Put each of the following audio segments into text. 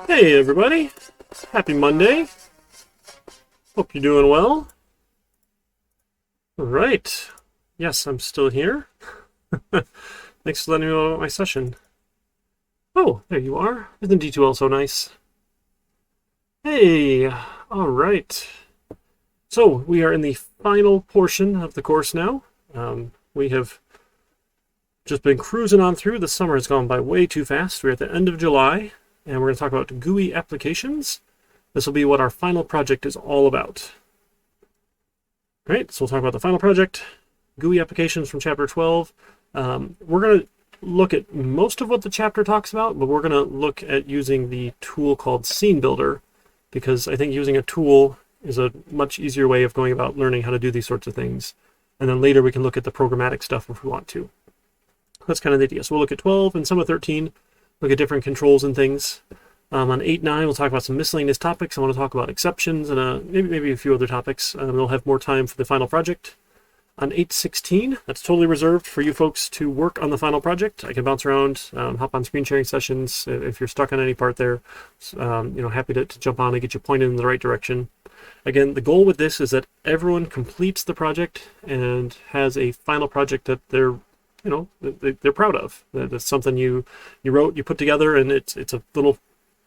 Hey everybody, happy Monday. Hope you're doing well. All right, yes, I'm still here. Thanks for letting me know about my session. Oh, there you are. Isn't D2L so nice? Hey, all right. So we are in the final portion of the course now. We have just been cruising on through. The summer has gone by way too fast. We're at the end of July, and we're going to talk about GUI applications. This will be what our final project is all about. All right, so we'll talk about the final project, GUI applications from chapter 12. We're going to look at most of what the chapter talks about, but we're going to look at using the tool called Scenebuilder, because I think using a tool is a much easier way of going about learning how to do these sorts of things. And then later we can look at the programmatic stuff if we want to. That's kind of the idea. So we'll look at 12 and some of 13, look at different controls and things. On 8, 9, we'll talk about some miscellaneous topics. I want to talk about exceptions and maybe a few other topics. We'll have more time for the final project. On 8, 16, that's totally reserved for you folks to work on the final project. I can bounce around, hop on screen sharing sessions if you're stuck on any part there. Happy to jump on and get you pointed in the right direction. Again, the goal with this is that everyone completes the project and has a final project that they're proud of. That's something you wrote, you put together, and it's a little.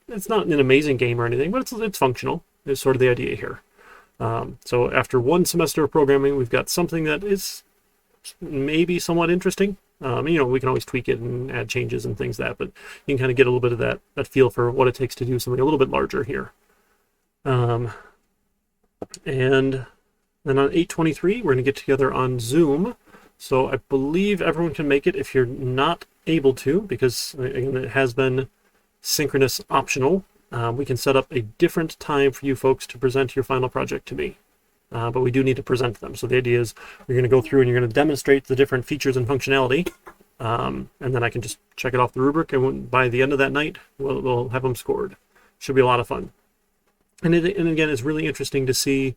It's not an amazing game or anything, but it's functional. Is sort of the idea here. So after one semester of programming, we've got something that is maybe somewhat interesting. We can always tweak it and add changes and things but you can kind of get a little bit of that feel for what it takes to do something a little bit larger here. And then on 8/23, we're going to get together on Zoom. So I believe everyone can make it. If you're not able to, because again, it has been synchronous optional, we can set up a different time for you folks to present your final project to me. But we do need to present them. So the idea is you're going to go through and you're going to demonstrate the different features and functionality. And then I can just check it off the rubric, and by the end of that night, we'll have them scored. Should be a lot of fun. And again, it's really interesting to see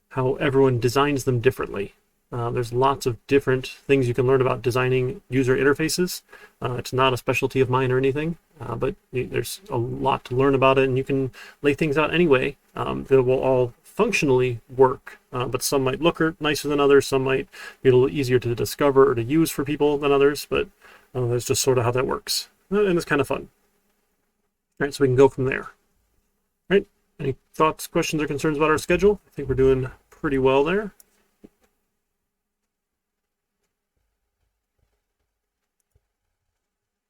how everyone designs them differently. There's lots of different things you can learn about designing user interfaces. It's not a specialty of mine or anything, but there's a lot to learn about it, and you can lay things out anyway that will all functionally work. But some might look nicer than others, some might be a little easier to discover or to use for people than others, but that's just sort of how that works. And it's kind of fun. All right, so we can go from there. All right, any thoughts, questions, or concerns about our schedule? I think we're doing pretty well there.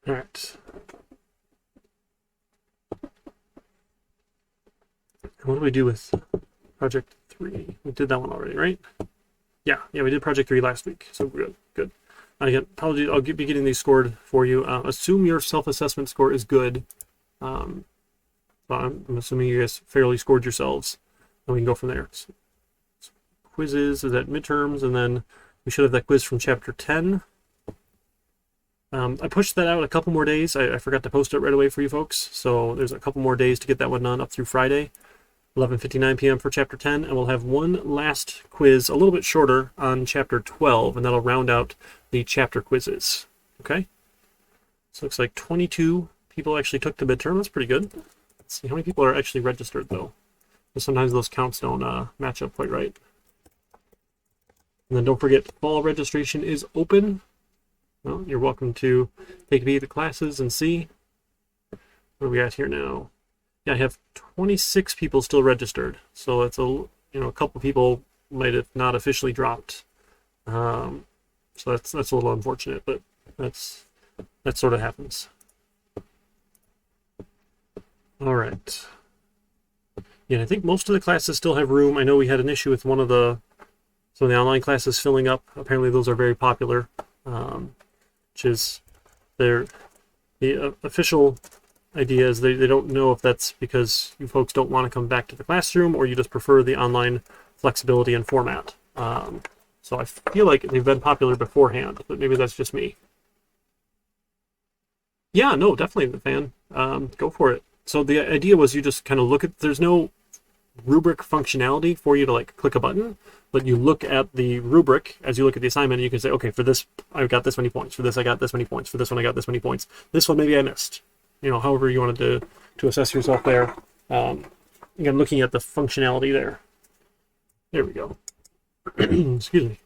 All right. And what do we do with project 3? We did that one already, right? Yeah, we did project 3 last week, so good. Again, apologies, I'll be getting these scored for you. Assume your self-assessment score is good. I'm assuming you guys fairly scored yourselves, and we can go from there. So quizzes is at midterms, and then we should have that quiz from chapter 10. I pushed that out a couple more days. I forgot to post it right away for you folks. So there's a couple more days to get that one done up through Friday, 11:59 p.m. for chapter 10. And we'll have one last quiz, a little bit shorter, on chapter 12, and that'll round out the chapter quizzes. Okay? So it looks like 22 people actually took the midterm. That's pretty good. Let's see how many people are actually registered, though. Because sometimes those counts don't match up quite right. And then don't forget, fall registration is open. Well, you're welcome to take a peek at the classes and see. What are we at here now? Yeah, I have 26 people still registered. So that's a couple people might have not officially dropped. So that's a little unfortunate, but that sort of happens. All right. Yeah, I think most of the classes still have room. I know we had an issue with some of the online classes filling up. Apparently those are very popular. Which is the official idea is they don't know if that's because you folks don't want to come back to the classroom or you just prefer the online flexibility and format. So I feel like they've been popular beforehand, but maybe that's just me. Yeah, no, definitely the fan. Go for it. So the idea was you just kind of look at, there's no rubric functionality for you to like click a button, but you look at the rubric as you look at the assignment and you can say, okay, for this I got this many points, for this I got this many points, for this one I got this many points, this one maybe I missed, however you wanted to assess yourself there. Again, looking at the functionality there. There we go. Excuse me.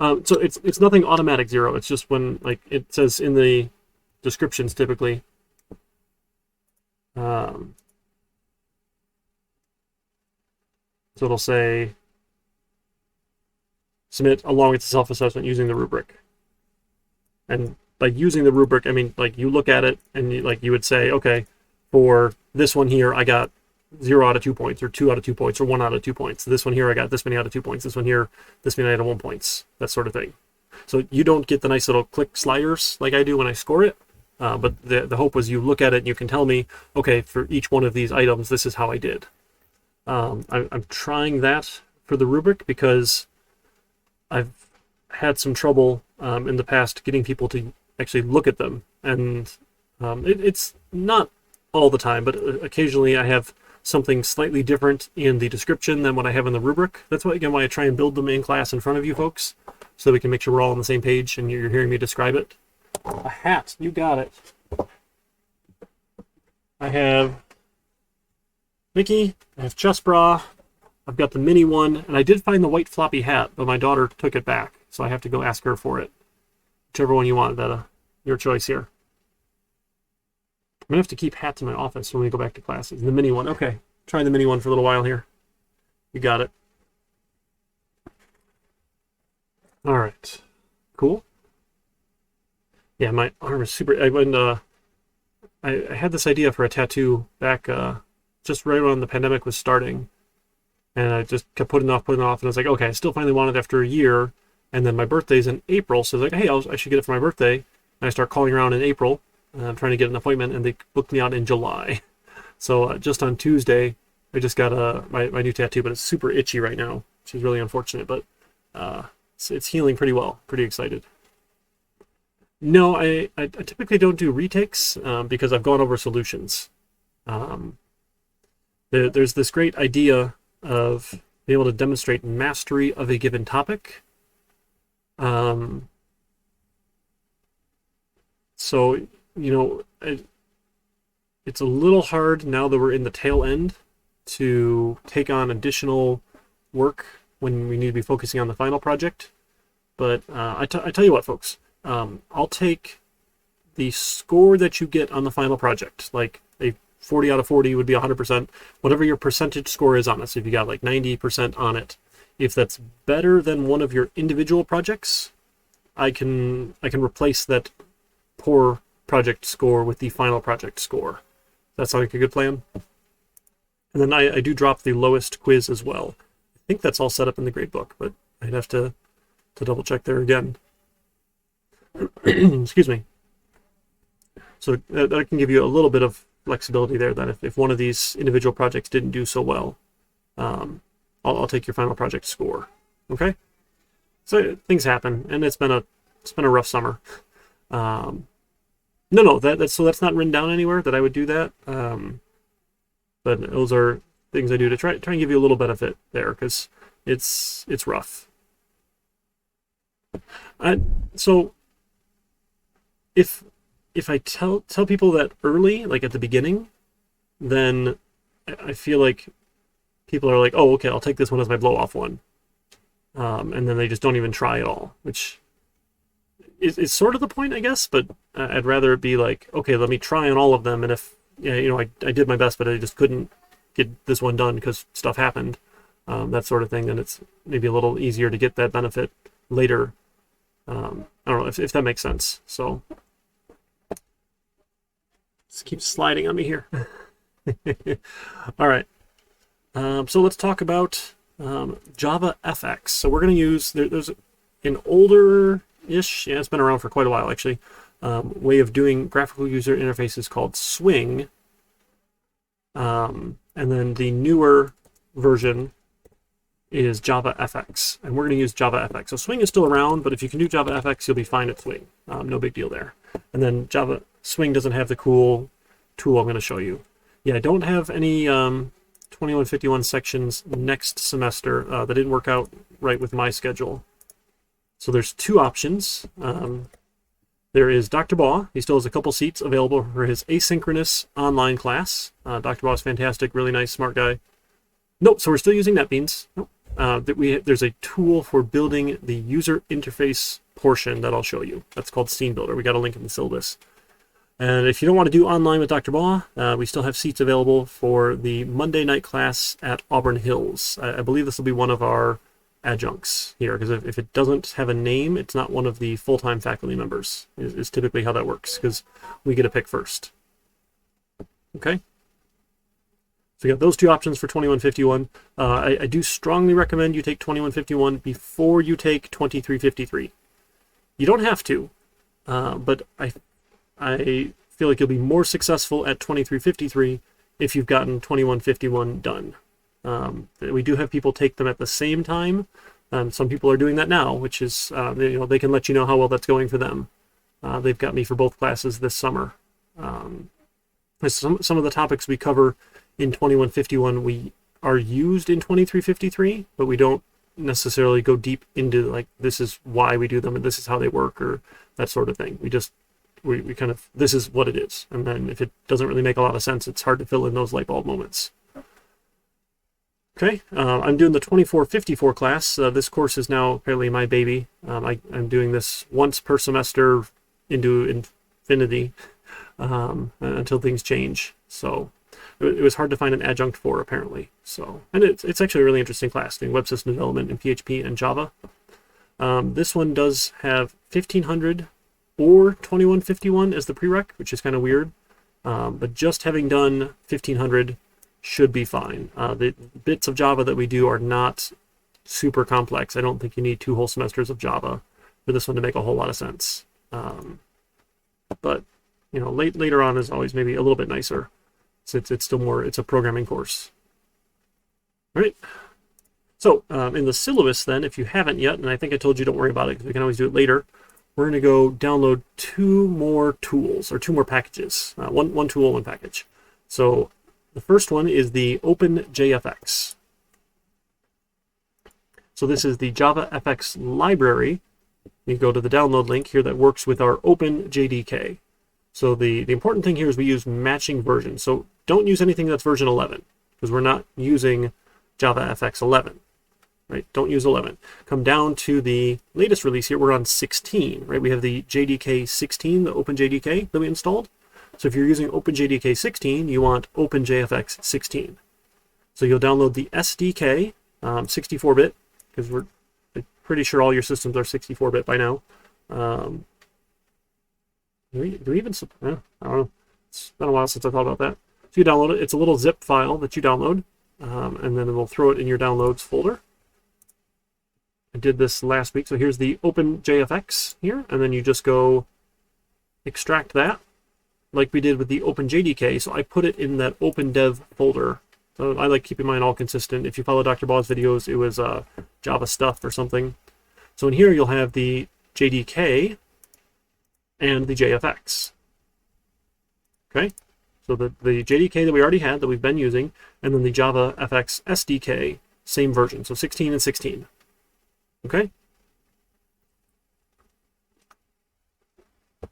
So it's nothing automatic 0. It's just when, like, it says in the descriptions typically. So it'll say submit along with the self-assessment using the rubric. And by using the rubric, I mean, like, you look at it and you would say, okay, for this one here, I got 0 out of 2 points, or 2 out of 2 points, or 1 out of 2 points. This one here, I got this many out of 2 points. This one here, this many out of 1 points. That sort of thing. So you don't get the nice little click sliders like I do when I score it. But the hope was you look at it and you can tell me, okay, for each one of these items, this is how I did. I'm trying that for the rubric because I've had some trouble in the past getting people to actually look at them. And it's not all the time, but occasionally I have something slightly different in the description than what I have in the rubric. That's why, again, why I try and build them in class in front of you folks, so that we can make sure we're all on the same page and you're hearing me describe it. A hat, you got it. I have Mickey, I have chest bra, I've got the mini one, and I did find the white floppy hat, but my daughter took it back, so I have to go ask her for it. Whichever one you want, Veta, your choice here. I'm going to have to keep hats in my office when we go back to classes. The mini one. Okay. Try the mini one for a little while here. You got it. All right. Cool. Yeah, my arm is super... I had this idea for a tattoo back just right when the pandemic was starting. And I just kept putting it off. And I was like, okay, I still finally want it after a year. And then my birthday's in April. So I was like, hey, I should get it for my birthday. And I start calling around in April. I'm trying to get an appointment, and they booked me out in July. So just on Tuesday, I just got my new tattoo, but it's super itchy right now, which is really unfortunate, but it's healing pretty well. Pretty excited. No, I typically don't do retakes because I've gone over solutions. There's this great idea of being able to demonstrate mastery of a given topic. So, you know, it's a little hard now that we're in the tail end to take on additional work when we need to be focusing on the final project. But I tell you what, folks, I'll take the score that you get on the final project. Like a 40 out of 40 would be 100%, whatever your percentage score is on it. So if you got like 90% on it, if that's better than one of your individual projects, I can replace that poor project score with the final project score. That sounds like a good plan. And then I do drop the lowest quiz as well. I think that's all set up in the gradebook, but I'd have to double check there again. Excuse me. So that can give you a little bit of flexibility there, that if one of these individual projects didn't do so well, I'll take your final project score. Okay? So things happen, and it's been a rough summer. No, that's not written down anywhere that I would do that. But those are things I do to try and give you a little benefit there, because it's rough. So if I tell people that early, like at the beginning, then I feel like people are like, oh, okay, I'll take this one as my blow-off one. And then they just don't even try at all, which is sort of the point, I guess, but I'd rather it be like, okay, let me try on all of them, and if, I did my best, but I just couldn't get this one done because stuff happened, that sort of thing, then it's maybe a little easier to get that benefit later. I don't know if that makes sense. So just keep sliding on me here. All right. So let's talk about JavaFX. So we're going to use, there's an older-ish, it's been around for quite a while actually, way of doing graphical user interfaces called Swing. And then the newer version is JavaFX, and we're going to use JavaFX. So Swing is still around, but if you can do JavaFX, you'll be fine at Swing. No big deal there. And then Swing doesn't have the cool tool I'm going to show you. Yeah, I don't have any 2151 sections next semester. That didn't work out right with my schedule. So there's two options. There is Dr. Baugh. He still has a couple seats available for his asynchronous online class. Dr. Baugh is fantastic, really nice, smart guy. Nope, so we're still using NetBeans. Nope. There's a tool for building the user interface portion that I'll show you. That's called Scenebuilder. We got a link in the syllabus. And if you don't want to do online with Dr. Baugh, we still have seats available for the Monday night class at Auburn Hills. I believe this will be one of our adjuncts here, because if it doesn't have a name, it's not one of the full-time faculty members, is typically how that works, because we get a pick first. Okay? So you got those two options for 2151. I do strongly recommend you take 2151 before you take 2353. You don't have to, but I feel like you'll be more successful at 2353 if you've gotten 2151 done. We do have people take them at the same time. Some people are doing that now, which is, they can let you know how well that's going for them. They've got me for both classes this summer. Some of the topics we cover in 2151 we are used in 2353, but we don't necessarily go deep into like this is why we do them and this is how they work or that sort of thing. We kind of, this is what it is, and then if it doesn't really make a lot of sense, it's hard to fill in those light bulb moments. Okay, I'm doing the 2454 class. This course is now apparently my baby. I'm doing this once per semester into infinity until things change. So it was hard to find an adjunct for, apparently. So, and it's actually a really interesting class, doing web system development in PHP and Java. This one does have 1500 or 2151 as the prereq, which is kind of weird. But just having done 1500 should be fine. The bits of Java that we do are not super complex. I don't think you need 2 whole semesters of Java for this one to make a whole lot of sense. But later on is always maybe a little bit nicer. It's still more, it's a programming course. All right. So in the syllabus then, if you haven't yet, and I think I told you don't worry about it because we can always do it later, we're going to go download 2 more tools, or 2 more packages. One tool, 1 package. So the first one is the OpenJFX. So this is the JavaFX library. You go to the download link here that works with our OpenJDK. So the important thing here is we use matching versions. So don't use anything that's version 11, because we're not using JavaFX 11. Right? Don't use 11. Come down to the latest release here. We're on 16. Right? We have the JDK 16, the OpenJDK that we installed. So if you're using OpenJDK 16, you want OpenJFX 16. So you'll download the SDK, 64-bit, because we're pretty sure all your systems are 64-bit by now. Do we even? I don't know. It's been a while since I thought about that. So you download it. It's a little zip file that you download, and then it'll throw it in your downloads folder. I did this last week. So here's the OpenJFX here, and then you just go extract that, like we did with the OpenJDK. So I put it in that OpenDev folder. So I like keeping mine all consistent. If you follow Dr. Baugh's videos, it was Java stuff or something. So in here you'll have the JDK and the JFX. Okay, so the JDK that we already had, that we've been using, and then the JavaFX SDK, same version, so 16 and 16. Okay? So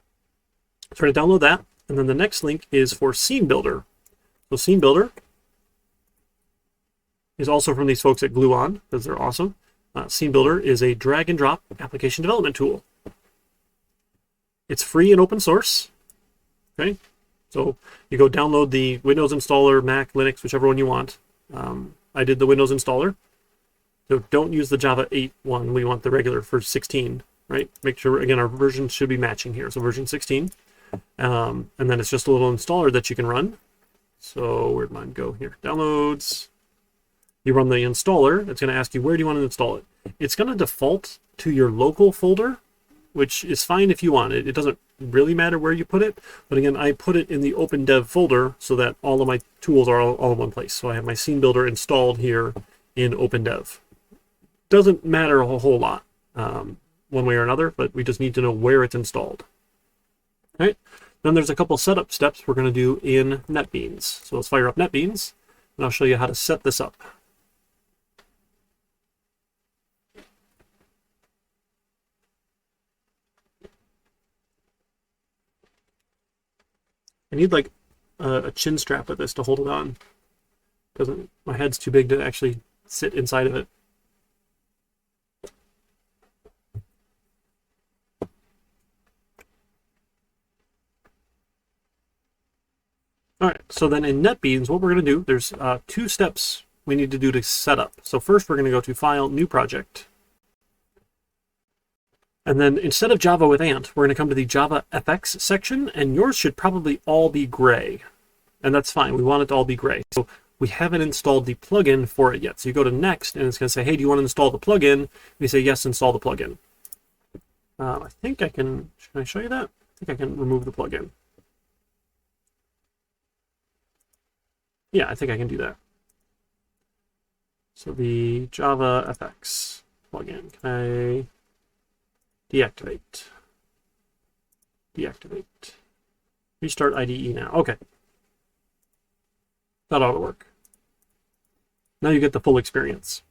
we're going to download that, and then the next link is for Scenebuilder. So Scenebuilder is also from these folks at Gluon, because they're awesome. Scenebuilder is a drag-and-drop application development tool. It's free and open source. Okay, so you go download the Windows installer, Mac, Linux, whichever one you want. I did the Windows installer. So don't use the Java 8 one. We want the regular for 16, right? Make sure, again, our version should be matching here. So version 16. And then it's just a little installer that you can run. So where'd mine go here? Downloads. You run the installer. It's going to ask you, where do you want to install it? It's going to default to your local folder, which is fine if you want it. It doesn't really matter where you put it. But again, I put it in the OpenDev folder so that all of my tools are all in one place. So I have my Scenebuilder installed here in OpenDev. Doesn't matter a whole lot one way or another, but we just need to know where it's installed. All right. Then there's a couple setup steps we're going to do in NetBeans. So let's fire up NetBeans, and I'll show you how to set this up. I need like a chin strap with this to hold it on. Doesn't, my head's too big to actually sit inside of it. All right, so then in Netbeans, what we're going to do, there's 2 steps we need to do to set up. So first, we're going to go to File, New Project. And then instead of Java with Ant, we're going to come to the JavaFX section, and yours should probably all be gray. And that's fine. We want it to all be gray. So we haven't installed the plugin for it yet. So you go to Next, and it's going to say, hey, do you want to install the plugin? We say, yes, install the plugin. I think I can, should I show you that? I think I can remove the plugin. Yeah, I think I can do that. So the JavaFX plugin, can I deactivate? Deactivate. Restart IDE now. Okay. That ought to work. Now you get the full experience.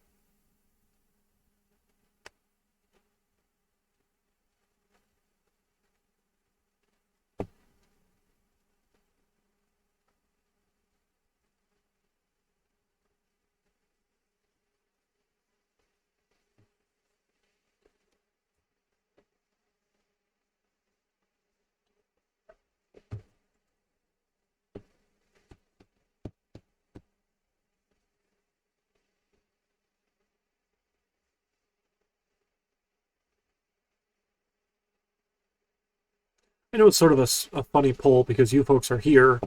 I know it's sort of a funny poll because you folks are here,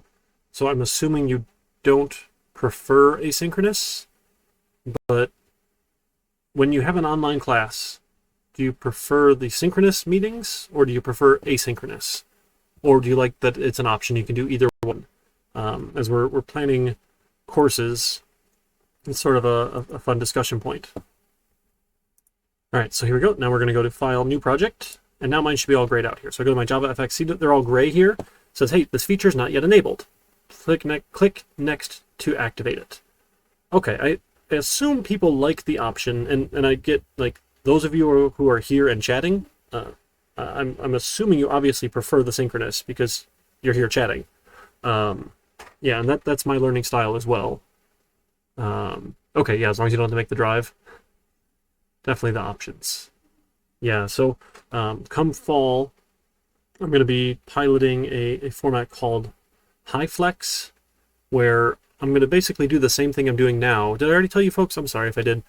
so I'm assuming you don't prefer asynchronous, but when you have an online class, do you prefer the synchronous meetings or do you prefer asynchronous? Or do you like that it's an option, you can do either one? As we're planning courses, it's sort of a fun discussion point. All right, so here we go. Now we're going to go to File, New Project. And now mine should be all grayed out here. So I go to my JavaFX, see that they're all gray here. It says, hey, this feature is not yet enabled. Click Next to activate it. Okay, I assume people like the option, and I get, like, those of you who are here and chatting, I'm assuming you obviously prefer the synchronous because you're here chatting. Yeah, and that's my learning style as well. Okay, yeah, as long as you don't have to make the drive. Definitely the options. Yeah, so come fall, I'm going to be piloting a format called HighFlex, where I'm going to basically do the same thing I'm doing now. Did I already tell you folks? I'm sorry if I did.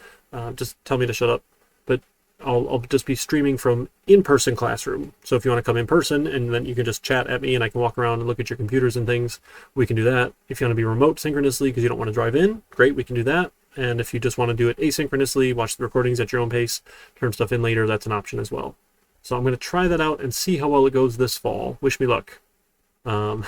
Just tell me to shut up. But I'll just be streaming from in-person classroom. So if you want to come in person, and then you can just chat at me, and I can walk around and look at your computers and things, we can do that. If you want to be remote synchronously because you don't want to drive in, great, we can do that. And if you just want to do it asynchronously, watch the recordings at your own pace, turn stuff in later, that's an option as well. So I'm going to try that out and see how well it goes this fall. Wish me luck. There's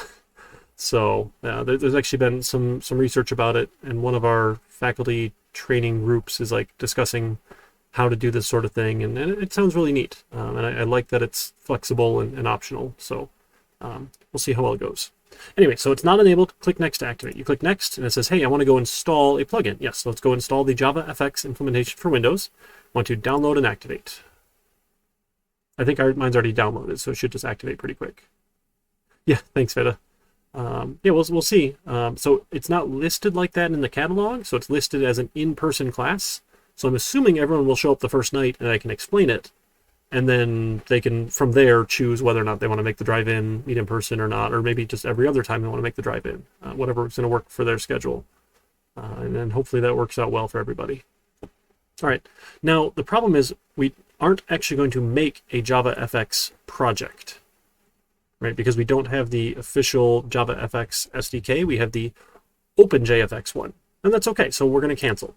actually been some research about it, and one of our faculty training groups is like discussing how to do this sort of thing, and it sounds really neat. And I like that it's flexible and optional. So we'll see how well it goes. Anyway, so it's not enabled. Click Next to activate. You click Next, and it says, hey, I want to go install a plugin. Yes, so let's go install the JavaFX implementation for Windows. I want to download and activate. I think mine's already downloaded, so it should just activate pretty quick. Yeah, thanks, Veda. Yeah, we'll see. So it's not listed like that in the catalog, so it's listed as an in-person class. So I'm assuming everyone will show up the first night, and I can explain it. And then they can, from there, choose whether or not they want to make the drive-in, meet in person or not, or maybe just every other time they want to make the drive-in, whatever's going to work for their schedule. And then hopefully that works out well for everybody. All right. Now, the problem is we aren't actually going to make a JavaFX project, right? Because we don't have the official JavaFX SDK. We have the OpenJFX one, and that's okay. So we're going to cancel.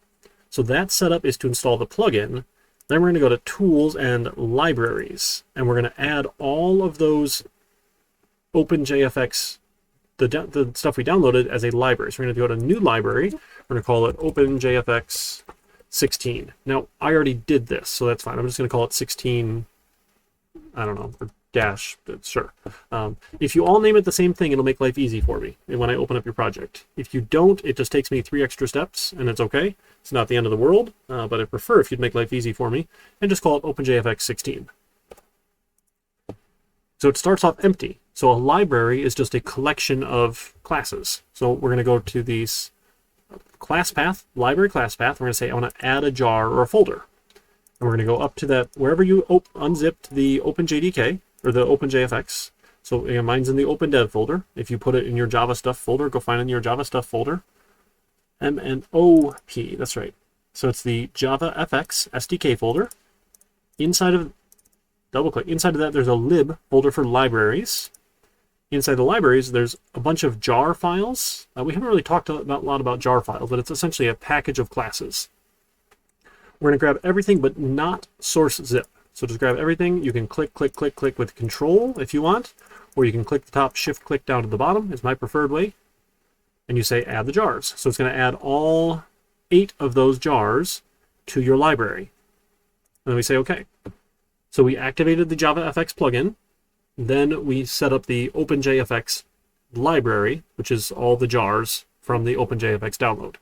So that setup is to install the plugin. Then we're going to go to Tools and Libraries, and we're going to add all of those OpenJFX, the stuff we downloaded, as a library. So we're going to go to New Library. We're going to call it OpenJFX 16. Now, I already did this, so that's fine. I'm just going to call it 16, I don't know, or dash, but sure. If you all name it the same thing, it'll make life easy for me when I open up your project. If you don't, it just takes me 3 extra steps, and it's okay. It's not the end of the world, but I prefer if you'd make life easy for me and just call it OpenJFX 16. So it starts off empty. So a library is just a collection of classes. So we're going to go to these class path, library class path. We're going to say I want to add a jar or a folder. And we're going to go up to that, wherever you unzipped the OpenJDK or the OpenJFX. So again, mine's in the OpenDev folder. If you put it in your Java stuff folder, go find it in your Java stuff folder. MNOP, that's right. So it's the JavaFX SDK folder. Inside of, double click, inside of that there's a lib folder for libraries. Inside the libraries there's a bunch of jar files. We haven't really talked a lot about jar files, but it's essentially a package of classes. We're going to grab everything but not source zip. So just grab everything. You can click, click, click, click with Control if you want, or you can click the top, Shift click down to the bottom is my preferred way. And you say add the jars. So it's going to add all 8 of those jars to your library. And then we say OK. So we activated the JavaFX plugin. Then we set up the OpenJFX library, which is all the jars from the OpenJFX download.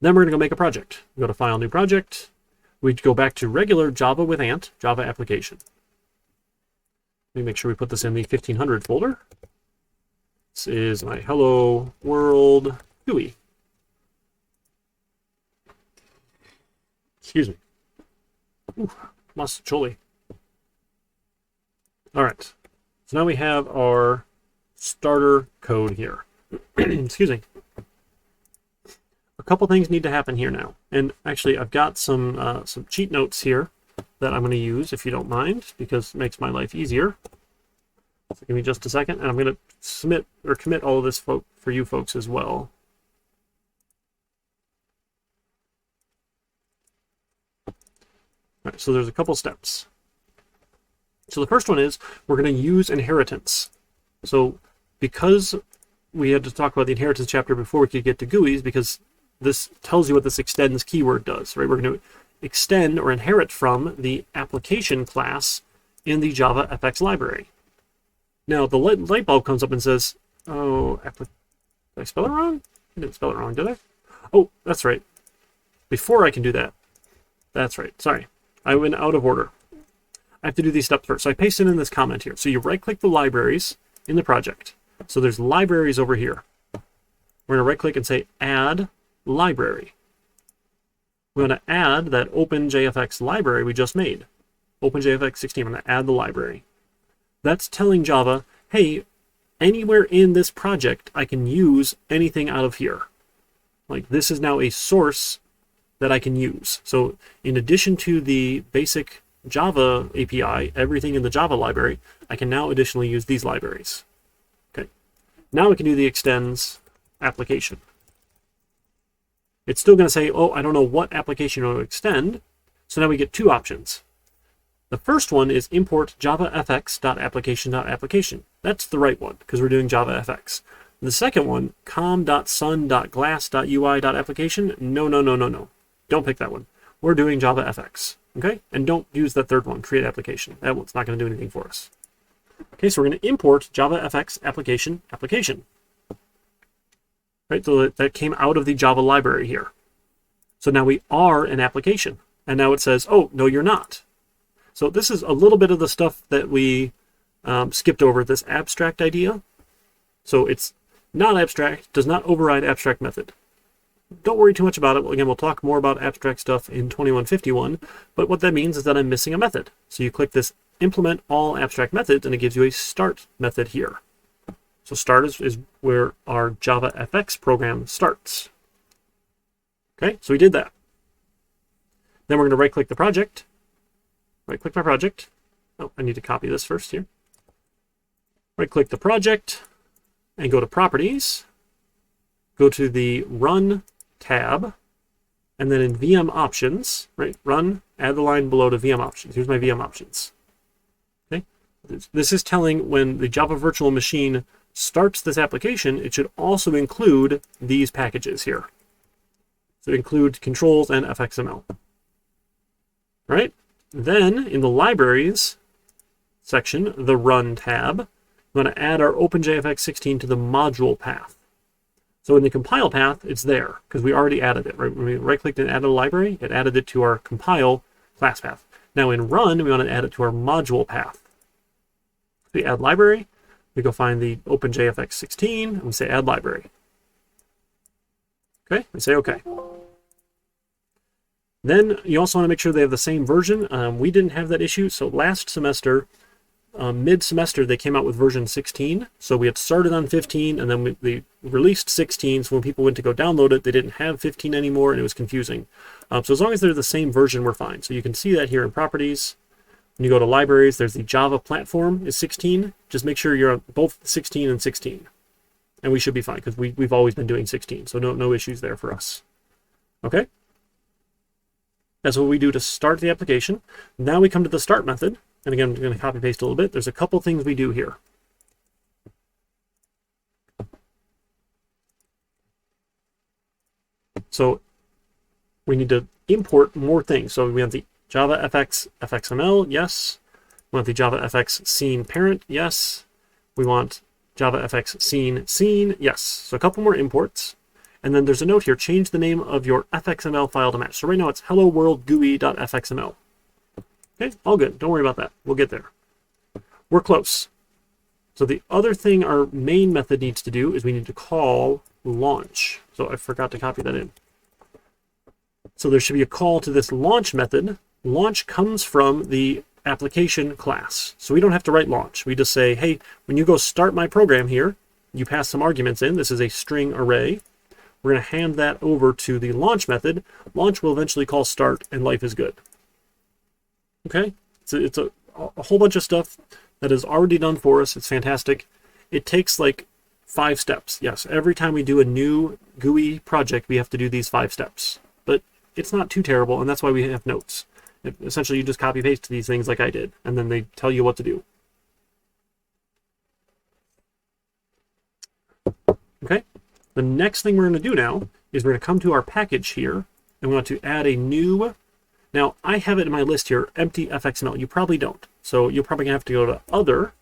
Then we're going to go make a project. We go to File, New Project. We go back to regular Java with Ant, Java application. Let me make sure we put this in the 1500 folder. This is my Hello World GUI. Excuse me. Ooh, must chilly. All right. So now we have our starter code here. Excuse me. A couple things need to happen here now. And actually, I've got some cheat notes here that I'm going to use, if you don't mind, because it makes my life easier. So give me just a second, and I'm going to submit or commit all of this for you folks as well. All right, so there's a couple steps. So the first one is we're going to use inheritance. So because we had to talk about the inheritance chapter before we could get to GUIs, because this tells you what this extends keyword does, right? We're going to extend or inherit from the application class in the JavaFX library. Now, the light bulb comes up and says, oh, did I spell it wrong? I didn't spell it wrong, did I? Oh, that's right. Before I can do that, that's right. Sorry, I went out of order. I have to do these steps first. So I pasted in this comment here. So you right-click the libraries in the project. So there's libraries over here. We're going to right-click and say Add Library. We're going to add that OpenJFX library we just made. OpenJFX 16, I'm going to add the library. That's telling Java, hey, anywhere in this project, I can use anything out of here. Like, this is now a source that I can use. So in addition to the basic Java API, everything in the Java library, I can now additionally use these libraries. Okay. Now we can do the extends application. It's still going to say, oh, I don't know what application you want to extend. So now we get two options. The first one is import javafx.application.application. That's the right one because we're doing JavaFX. The second one, com.sun.glass.ui.application. No. Don't pick that one. We're doing JavaFX. Okay? And don't use that third one, create application. That one's not going to do anything for us. Okay, so we're going to import JavaFX application. Right, so that came out of the Java library here. So now we are an application. And now it says, oh, no, you're not. So this is a little bit of the stuff that we skipped over, this abstract idea. So it's not abstract, does not override abstract method. Don't worry too much about it. Again, we'll talk more about abstract stuff in 2151. But what that means is that I'm missing a method. So you click this implement all abstract methods, and it gives you a start method here. So start is where our JavaFX program starts. Okay, so we did that. Then we're going to right-click the project. Right-click my project. Oh, I need to copy this first here. Right-click the project and go to Properties. Go to the Run tab, and then in VM Options, right? Run, add the line below to VM Options. Here's my VM Options. Okay, this is telling when the Java Virtual Machine starts this application, it should also include these packages here. So include controls and fxml. Right? Then in the Libraries section, the Run tab, we're going to add our OpenJFX 16 to the module path. So in the compile path, it's there because we already added it. Right? When we right-clicked and added a library, it added it to our compile class path. Now in run, we want to add it to our module path. We add library. We go find the Open JFX 16, and we say Add Library. Okay, we say OK. Then you also want to make sure they have the same version. We didn't have that issue, so last semester, mid-semester, they came out with version 16. So we had started on 15, and then they released 16. So when people went to go download it, they didn't have 15 anymore, and it was confusing. So as long as they're the same version, we're fine. So you can see that here in Properties. When you go to Libraries, there's the Java platform is 16. Just make sure you're on both 16 and 16. And we should be fine, because we've always been doing 16. So no issues there for us. Okay? That's what we do to start the application. Now we come to the start method. And again, I'm going to copy paste a little bit. There's a couple things we do here. So we need to import more things. So we have the JavaFX FXML, yes. We want the JavaFX scene parent, yes. We want JavaFX scene, yes. So a couple more imports. And then there's a note here, change the name of your FXML file to match. So right now it's hello world GUI.fxml. Okay, all good. Don't worry about that. We'll get there. We're close. So the other thing our main method needs to do is we need to call launch. So I forgot to copy that in. So there should be a call to this launch method. Launch comes from the application class. So we don't have to write launch. We just say, hey, when you go start my program here, you pass some arguments in. This is a string array. We're going to hand that over to the launch method. Launch will eventually call start, and life is good. Okay? It's a whole bunch of stuff that is already done for us. It's fantastic. It takes like 5 steps. Yes, every time we do a new GUI project, we have to do these 5 steps. But it's not too terrible, and that's why we have notes. Essentially, you just copy paste these things like I did, and then they tell you what to do. Okay? The next thing we're going to do now is we're going to come to our package here, and we want to add a new. Now, I have it in my list here, empty FXML. You probably don't. So you're probably going to have to go to Other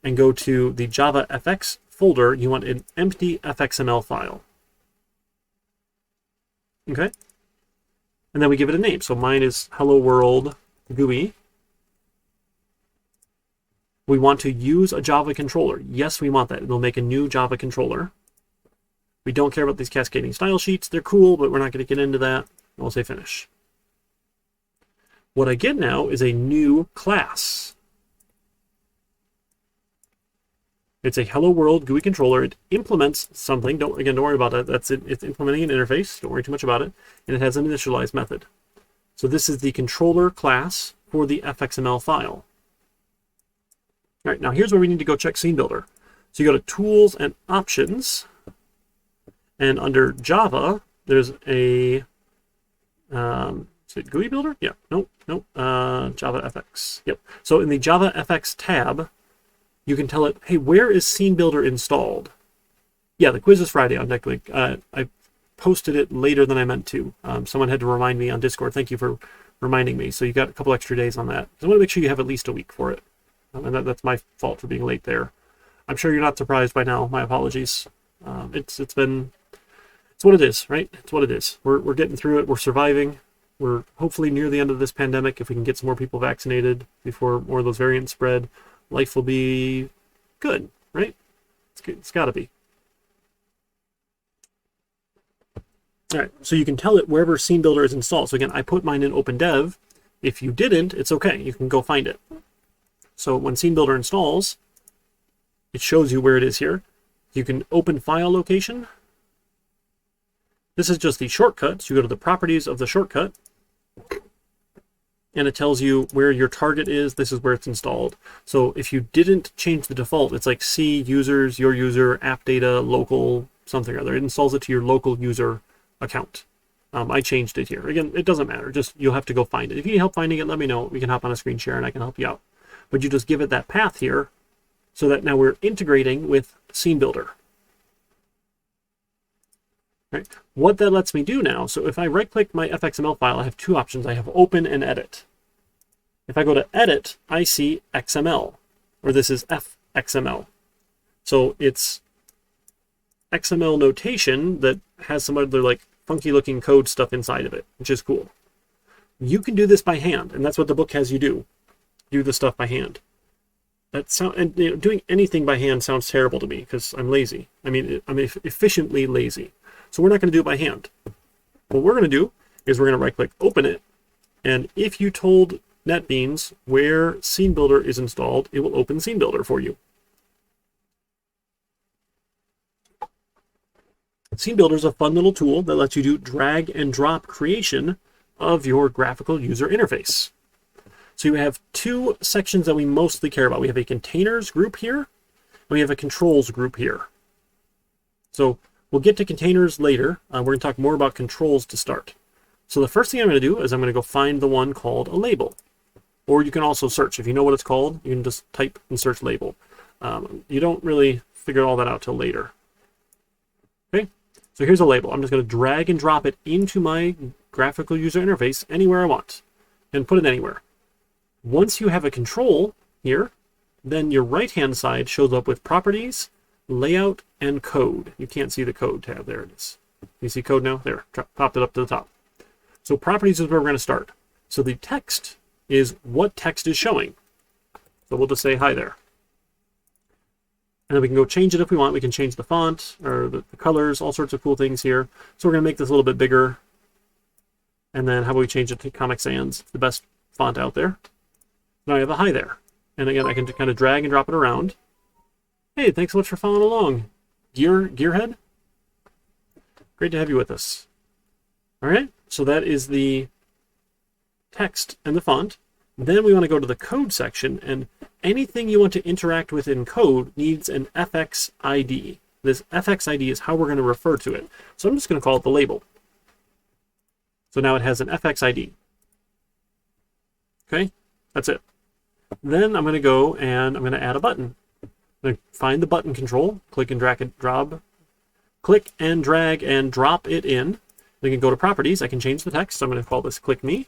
and go to the JavaFX folder. You want an empty FXML file. Okay? And then we give it a name. So mine is Hello World GUI. We want to use a Java controller. Yes, we want that. It'll make a new Java controller. We don't care about these cascading style sheets. They're cool, but we're not going to get into that. We'll say finish. What I get now is a new class. It's a Hello World GUI controller. It implements something. Don't worry about that. That's it. It's implementing an interface. Don't worry too much about it. And it has an initialize method. So this is the controller class for the FXML file. All right, now here's where we need to go check Scenebuilder. So you go to Tools and Options. And under Java, there's a, is it Gui Builder? Yeah, nope, JavaFX. Yep. So in the JavaFX tab, you can tell it, hey, where is Scenebuilder installed? Yeah, the quiz is Friday on NetBeans. I posted it later than I meant to. Someone had to remind me on Discord. Thank you for reminding me. So you got a couple extra days on that. So I want to make sure you have at least a week for it. And that's my fault for being late there. I'm sure you're not surprised by now. My apologies. It's what it is, right? It's what it is. We're getting through it. We're surviving. We're hopefully near the end of this pandemic. If we can get some more people vaccinated before more of those variants spread, life will be good, right? It's got to be. All right, so you can tell it wherever Scenebuilder is installed. So again, I put mine in OpenDev. If you didn't, it's okay. You can go find it. So when Scenebuilder installs, it shows you where it is here. You can open file location. This is just the shortcut. So you go to the properties of the shortcut, and it tells you where your target is. This is where it's installed. So if you didn't change the default, it's like C, users, your user, app data, local, something or other. It installs it to your local user account. I changed it here. Again, it doesn't matter. Just you'll have to go find it. If you need help finding it, let me know. We can hop on a screen share and I can help you out. But you just give it that path here so that now we're integrating with Scenebuilder. Right. What that lets me do now, so if I right-click my FXML file, I have 2 options. I have Open and Edit. If I go to Edit, I see XML, or this is FXML. So it's XML notation that has some other like funky-looking code stuff inside of it, which is cool. You can do this by hand, and that's what the book has you do. Do the stuff by hand. and doing anything by hand sounds terrible to me because I'm lazy. I mean, I'm efficiently lazy. So we're not going to do it by hand. What we're going to do is we're going to right-click, open it, and if you told Netbeans where Scenebuilder is installed, it will open Scenebuilder for you. Scenebuilder is a fun little tool that lets you do drag and drop creation of your graphical user interface. So you have two sections that we mostly care about. We have a containers group here, and we have a controls group here. So we'll get to containers later. We're going to talk more about controls to start. So the first thing I'm going to do is I'm going to go find the one called a label. Or you can also search. If you know what it's called, you can just type and search label. You don't really figure all that out till later. Okay, so here's a label. I'm just going to drag and drop it into my graphical user interface anywhere I want and put it anywhere. Once you have a control here, then your right-hand side shows up with properties, layout, and code. You can't see the code tab. There it is. You see code now? There, popped it up to the top. So properties is where we're going to start. So the text is what text is showing. So we'll just say hi there. And then we can go change it if we want. We can change the font or the colors, all sorts of cool things here. So we're going to make this a little bit bigger. And then how about we change it to Comic Sans, the best font out there. Now I have a hi there. And again, I can kind of drag and drop it around. Hey, thanks so much for following along. Gearhead? Great to have you with us. All right, so that is the text and the font. Then we want to go to the code section, and anything you want to interact with in code needs an FX ID. This FX ID is how we're going to refer to it. So I'm just going to call it the label. So now it has an FX ID. Okay, that's it. Then I'm going to go and I'm going to add a button. I'm going to find the button control, click and drag and drop, click and drag and drop it in. We can go to properties. I can change the text. So I'm going to call this click me.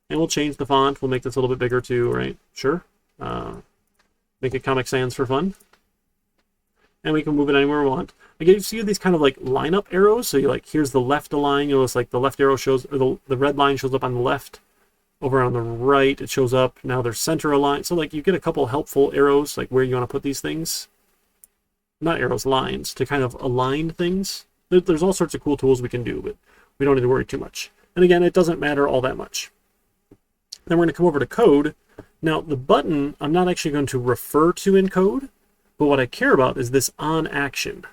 And we'll change the font. We'll make this a little bit bigger too, right? Sure. Make it Comic Sans for fun. And we can move it anywhere we want. Again, you see these kind of like lineup arrows. So you like, here's the left align. You know, it's like the left arrow shows, or the red line shows up on the left. Over on the right, it shows up. Now there's center align. So like you get a couple helpful arrows, like where you want to put these things. Not arrows, lines, to kind of align things. There's all sorts of cool tools we can do, but we don't need to worry too much. And again, it doesn't matter all that much. Then we're going to come over to code. Now the button, I'm not actually going to refer to in code, but what I care about is this on action.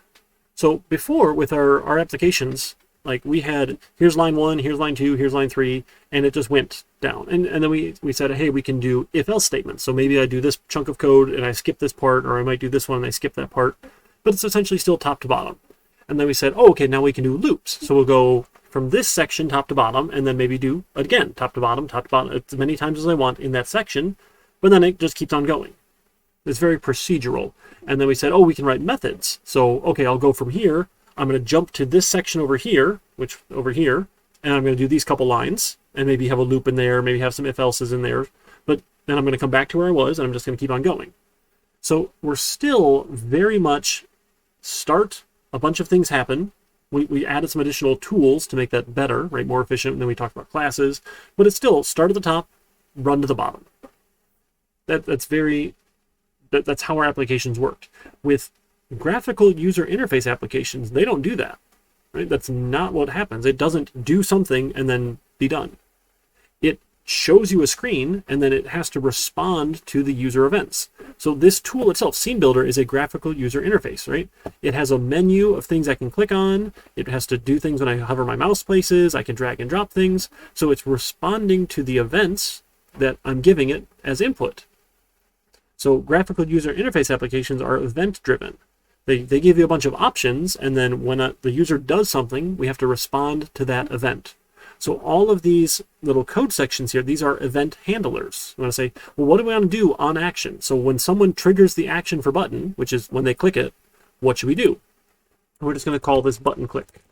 So before with our applications, like we had, here's line 1, here's line 2, here's line 3, and it just went down. And then we said, hey, we can do if-else statements. So maybe I do this chunk of code and I skip this part, or I might do this one and I skip that part, but it's essentially still top to bottom. And then we said, oh, okay, now we can do loops. So we'll go from this section top to bottom, and then maybe do, again, top to bottom, as many times as I want in that section, but then it just keeps on going. It's very procedural. And then we said, oh, we can write methods. So, okay, I'll go from here. I'm going to jump to this section over here, and I'm going to do these couple lines, and maybe have a loop in there, maybe have some if-elses in there, but then I'm going to come back to where I was, and I'm just going to keep on going. So we're still very much start, a bunch of things happen. We added some additional tools to make that better, right, more efficient, and then we talked about classes, but it's still start at the top, run to the bottom. That's how our applications work. With graphical user interface applications, they don't do that, right? That's not what happens. It doesn't do something and then be done. It shows you a screen and then it has to respond to the user events. So this tool itself, Scenebuilder, is a graphical user interface, right? It has a menu of things I can click on. It has to do things when I hover my mouse places. I can drag and drop things. So it's responding to the events that I'm giving it as input. So graphical user interface applications are event-driven. They give you a bunch of options, and then when the user does something, we have to respond to that event. So all of these little code sections here, these are event handlers. We want to say, well, what do we want to do on action? So when someone triggers the action for button, which is when they click it, what should we do? We're just going to call this button click.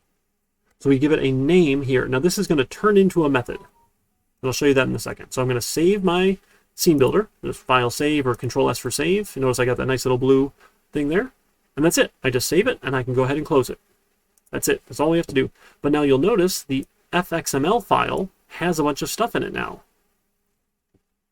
So we give it a name here. Now this is going to turn into a method. And I'll show you that in a second. So I'm going to save my Scenebuilder. There's file save or Control S for save. You notice I got that nice little blue thing there. And that's it. I just save it and I can go ahead and close it. That's it. That's all we have to do. But now you'll notice the fxml file has a bunch of stuff in it now.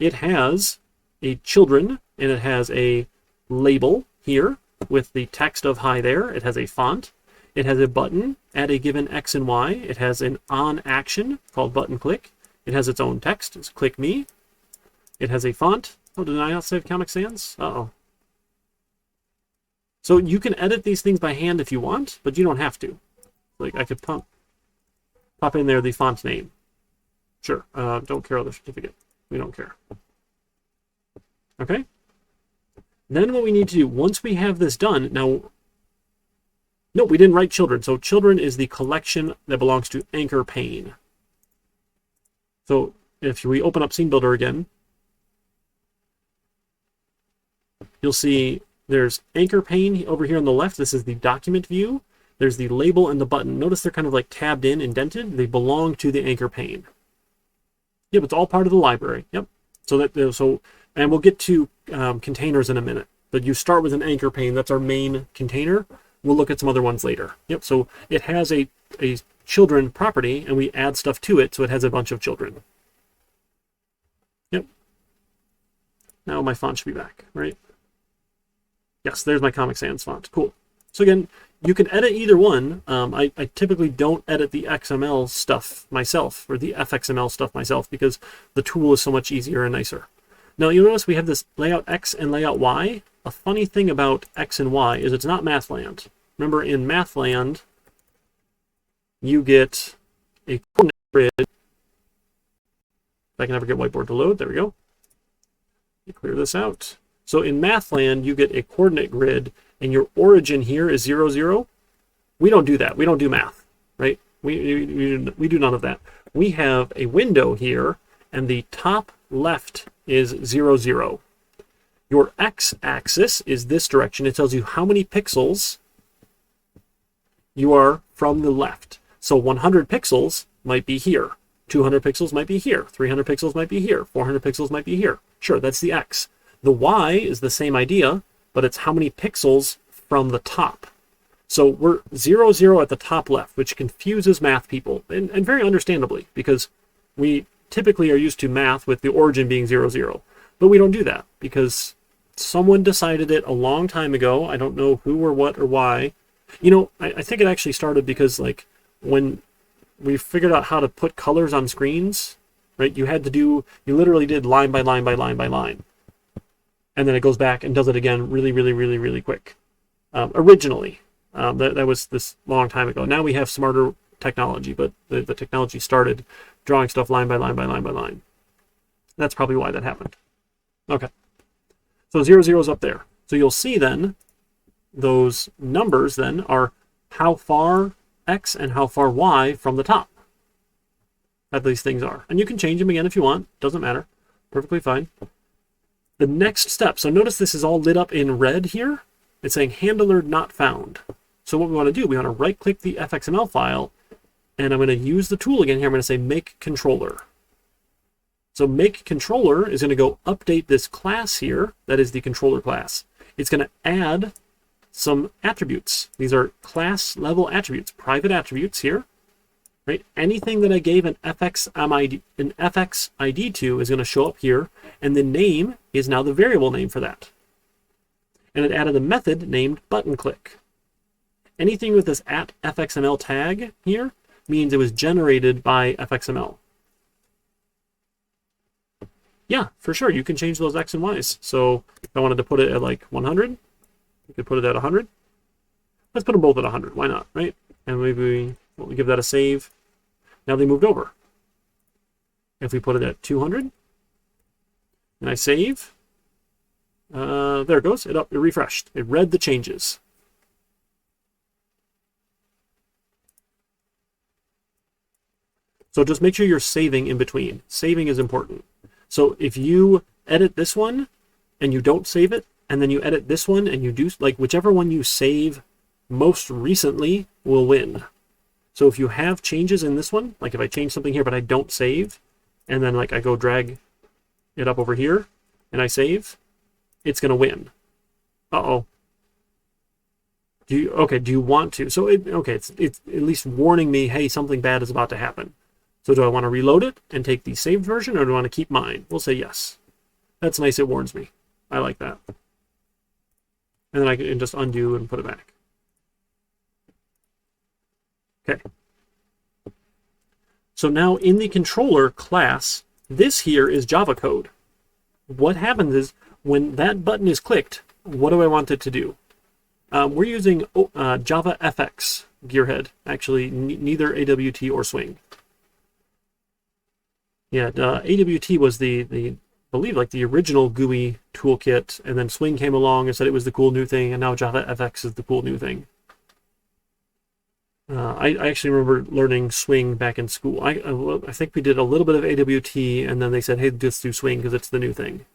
It has a children and it has a label here with the text of hi there. It has a font. It has a button at a given X and Y. It has an on action called button click. It has its own text. It's click me. It has a font. Oh, did I not save Comic Sans? Uh-oh. So you can edit these things by hand if you want, but you don't have to. Like I could pop in there the font name. Sure. Don't care other certificate. We don't care. Okay. Then what we need to do, once we have this done, now, no, we didn't write children. So children is the collection that belongs to anchor Pane. So if we open up Scenebuilder again, you'll see there's anchor Pane over here on the left. This is the document view. There's the label and the button. Notice they're kind of like tabbed in, indented. They belong to the anchor Pane. Yep, it's all part of the library. Yep. And we'll get to containers in a minute. But you start with an anchor Pane. That's our main container. We'll look at some other ones later. Yep. So it has a children property, and we add stuff to it, so it has a bunch of children. Yep. Now my font should be back, right? Yes, there's my Comic Sans font. Cool. So again, you can edit either one. I typically don't edit the XML stuff myself, or the FXML stuff myself, because the tool is so much easier and nicer. Now you notice we have this layout X and layout Y. A funny thing about X and Y is it's not Mathland. Remember, in Mathland, you get a coordinate grid. If I can ever get whiteboard to load, there we go. You clear this out. So in Mathland, you get a coordinate grid, and your origin here is 0, 0. We don't do that. We don't do math, right? We do none of that. We have a window here, and the top left is 0, 0. Your x-axis is this direction. It tells you how many pixels you are from the left. So 100 pixels might be here. 200 pixels might be here. 300 pixels might be here. 400 pixels might be here. Sure, that's the x. The y is the same idea, but it's how many pixels from the top. So we're 0, 0 at the top left, which confuses math people, and very understandably, because we typically are used to math with the origin being 0, 0. But we don't do that, because someone decided it a long time ago. I don't know who or what or why. You know, I think it actually started because, like, when we figured out how to put colors on screens, right, you literally did line by line by line by line. And then it goes back and does it again really, really, really, really quick. Originally, that was this long time ago. Now we have smarter technology, but the technology started drawing stuff line by line by line by line. That's probably why that happened. Okay. So 0, 0 is up there. So you'll see then, those numbers then are how far X and how far Y from the top that these things are. And you can change them again if you want. Doesn't matter. Perfectly fine. The next step, so notice this is all lit up in red here. It's saying handler not found. So what we want to do, we want to right click the FXML file, and I'm going to use the tool again here. I'm going to say make controller. So make controller is going to go update this class here. That is the controller class. It's going to add some attributes. These are class level attributes, private attributes here. Right? Anything that I gave an FX ID to is going to show up here, and the name is now the variable name for that. And it added a method named button click. Anything with this @FXML tag here means it was generated by FXML. Yeah, for sure, you can change those X and Y's. So if I wanted to put it at like 100, you could put it at 100. Let's put them both at 100. Why not, right? And maybe we'll give that a save. Now they moved over. If we put it at 200, and I save, there it goes. It refreshed. It read the changes. So just make sure you're saving in between. Saving is important. So if you edit this one and you don't save it, and then you edit this one and you do, like, whichever one you save most recently will win. So if you have changes in this one, like if I change something here but I don't save, and then like I go drag it up over here and I save, it's going to win. Uh-oh. Do you want to? So it's at least warning me, hey, something bad is about to happen. So do I want to reload it and take the saved version, or do I want to keep mine? We'll say yes. That's nice, it warns me. I like that. And then I can just undo and put it back. Okay. So now in the controller class, this here is Java code. What happens is when that button is clicked, what do I want it to do? We're using JavaFX gearhead, actually neither AWT or Swing. Yeah, AWT was I believe like the original GUI toolkit, and then Swing came along and said it was the cool new thing, and now JavaFX is the cool new thing. I actually remember learning Swing back in school. I think we did a little bit of AWT, and then they said, hey, just do Swing because it's the new thing.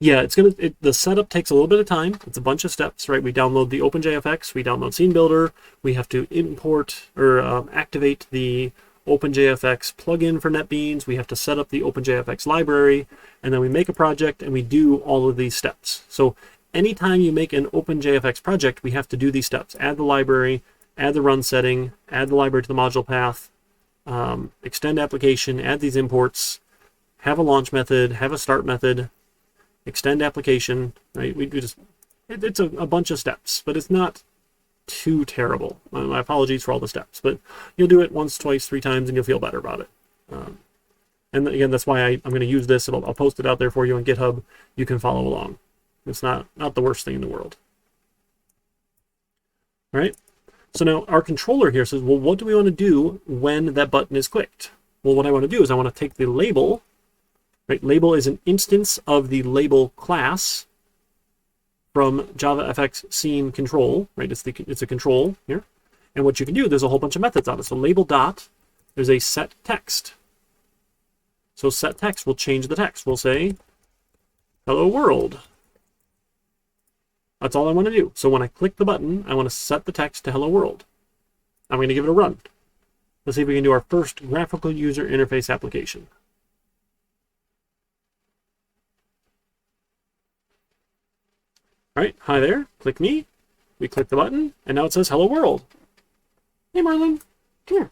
Yeah, the setup takes a little bit of time. It's a bunch of steps, right? We download the OpenJFX, we download Scenebuilder, we have to import or activate the OpenJFX plugin for Netbeans, we have to set up the OpenJFX library, and then we make a project and we do all of these steps. So anytime you make an OpenJFX project, we have to do these steps. Add the library, add the run setting, add the library to the module path, extend application, add these imports, have a launch method, have a start method, extend application, right? It's a bunch of steps, but it's not too terrible. My apologies for all the steps, but you'll do it once, twice, 3 times, and you'll feel better about it. And again, that's why I'm going to use this. I'll post it out there for you on GitHub. You can follow along. It's not the worst thing in the world. All right. So now our controller here says, well, what do we want to do when that button is clicked? Well, what I want to do is I want to take the label. Right? Label is an instance of the label class from JavaFX scene control. Right? It's a control here. And what you can do, there's a whole bunch of methods on it. So label dot, there's a set text. So set text will change the text. We'll say, hello world. That's all I want to do. So when I click the button, I want to set the text to hello world. I'm going to give it a run. Let's see if we can do our first graphical user interface application. All right, hi there, click me. We click the button, and now it says hello world. Hey Marlin, come here.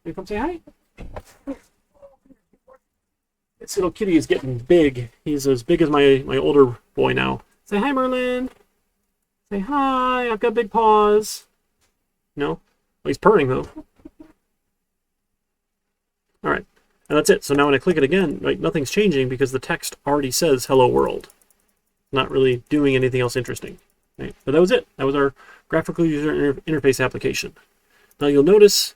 You come say hi. This little kitty is getting big. He's as big as my older boy now. Say hi, Merlin. Say hi. I've got big paws. No? Well, he's purring, though. All right. And that's it. So now when I click it again, right, nothing's changing because the text already says hello world. Not really doing anything else interesting. Right? But that was it. That was our graphical user interface application. Now you'll notice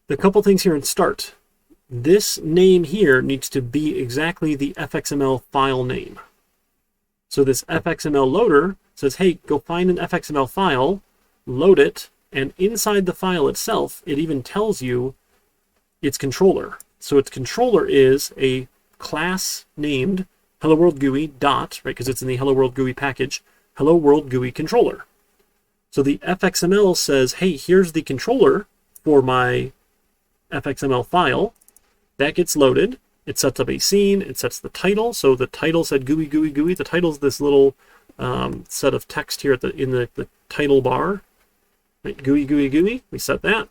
the couple things here in start. This name here needs to be exactly the fxml file name. So this fxml loader says, hey, go find an fxml file, load it, and inside the file itself, it even tells you its controller. So its controller is a class named Hello World GUI dot, right, because it's in the Hello World GUI package, Hello World GUI controller. So the fxml says, hey, here's the controller for my fxml file. That gets loaded. It sets up a scene. It sets the title. So the title said GUI, GUI, GUI. The title is this little set of text here in the title bar. Right? GUI, GUI, GUI. We set that.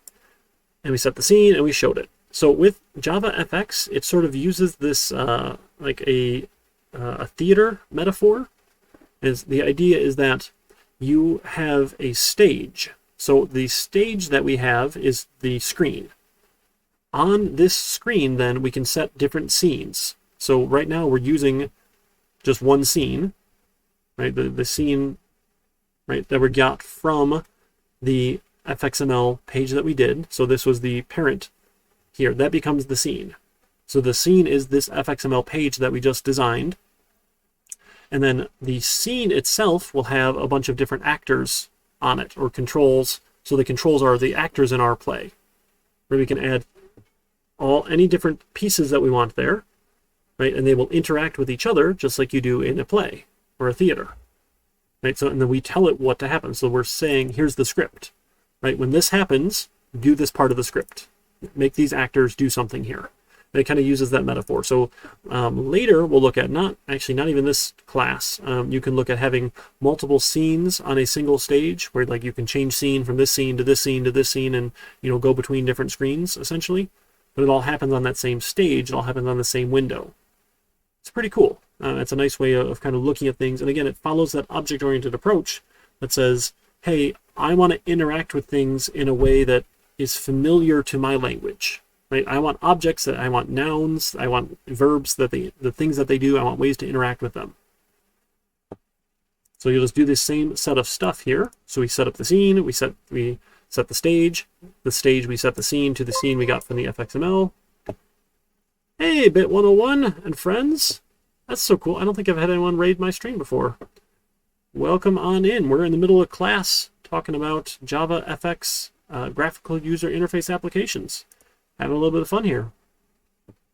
And we set the scene, and we showed it. So with JavaFX, it sort of uses this like a theater metaphor. The idea is that you have a stage. So the stage that we have is the screen. On this screen, then, we can set different scenes. So right now we're using just one scene, right? The scene, right, that we got from the fxml page that we did. So this was the parent here. That becomes the scene. So the scene is this fxml page that we just designed. And then the scene itself will have a bunch of different actors on it, or controls. So the controls are the actors in our play, where we can add any different pieces that we want there, right? And they will interact with each other just like you do in a play or a theater, right? So, and then we tell it what to happen. So we're saying, here's the script, right? When this happens, do this part of the script. Make these actors do something here. And it kind of uses that metaphor. So later we'll look at not even this class. You can look at having multiple scenes on a single stage where like you can change scene from this scene to this scene to this scene and, you know, go between different screens essentially. But it all happens on that same stage. It all happens on the same window. It's pretty cool. It's a nice way of kind of looking at things. And again, it follows that object-oriented approach that says, hey, I want to interact with things in a way that is familiar to my language. Right? I want objects, I want nouns, I want verbs, the things that they do, I want ways to interact with them. So you'll just do this same set of stuff here. So we set up the scene, we set the stage we set the scene to the scene we got from the FXML. Hey, Bit 101 and friends. That's so cool. I don't think I've had anyone raid my stream before. Welcome on in. We're in the middle of class talking about JavaFX graphical user interface applications. Having a little bit of fun here.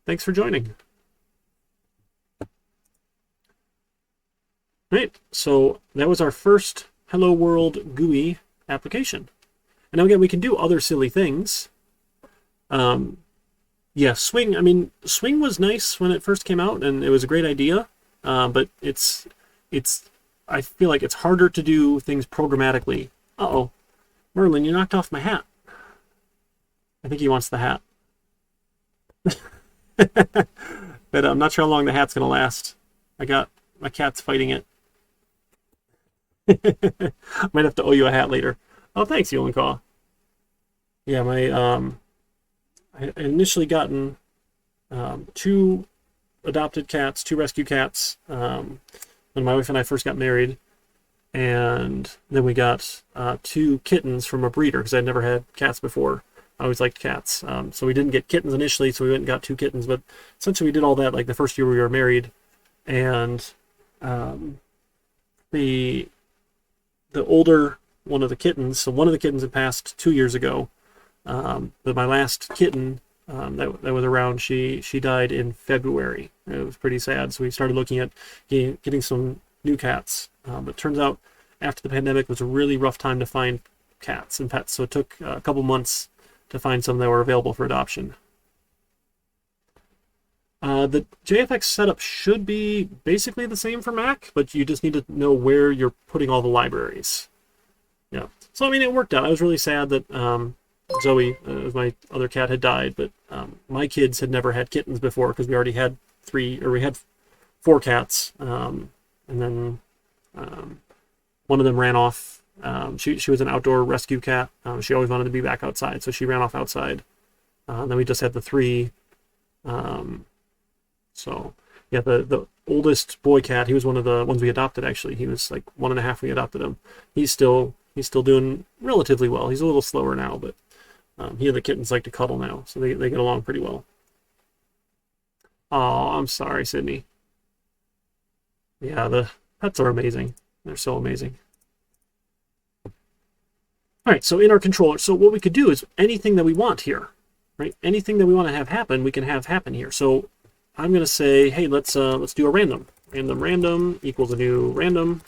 Thanks for joining. Right, so that was our first Hello World GUI application. And now again, we can do other silly things. Yeah, Swing, I mean, Swing was nice when it first came out, and it was a great idea, but I feel like it's harder to do things programmatically. Uh-oh, Merlin, you knocked off my hat. I think he wants the hat. But I'm not sure how long the hat's going to last. My cat's fighting it. Might have to owe you a hat later. Oh, thanks, Yolencaw. Yeah, I initially gotten 2 adopted cats, 2 rescue cats, when my wife and I first got married, and then we got 2 kittens from a breeder because I'd never had cats before. I always liked cats, so we didn't get kittens initially, so we went and got 2 kittens. But essentially, we did all that like the first year we were married, and the older one of the kittens, so one of the kittens had passed 2 years ago. But my last kitten that was around, she died in February. It was pretty sad. So we started looking at getting some new cats. But it turns out after the pandemic was a really rough time to find cats and pets. So it took a couple months to find some that were available for adoption. The JFX setup should be basically the same for Mac, but you just need to know where you're putting all the libraries. Yeah. So, I mean, it worked out. I was really sad that Zoe, my other cat, had died, but my kids had never had kittens before because we already had 4 cats, and then one of them ran off. She was an outdoor rescue cat. She always wanted to be back outside, so she ran off outside. Then we just had the 3. So yeah, the oldest boy cat, he was one of the ones we adopted. Actually, he was like 1.5 when we adopted him. He's still doing relatively well. He's a little slower now, but he and the kittens like to cuddle now, so they get along pretty well. Oh, I'm sorry, Sydney. Yeah, the pets are amazing. They're so amazing. All right, so in our controller, so what we could do is anything that we want here, right? Anything that we want to have happen, we can have happen here. So I'm going to say, hey, let's do a random. Random equals a new random.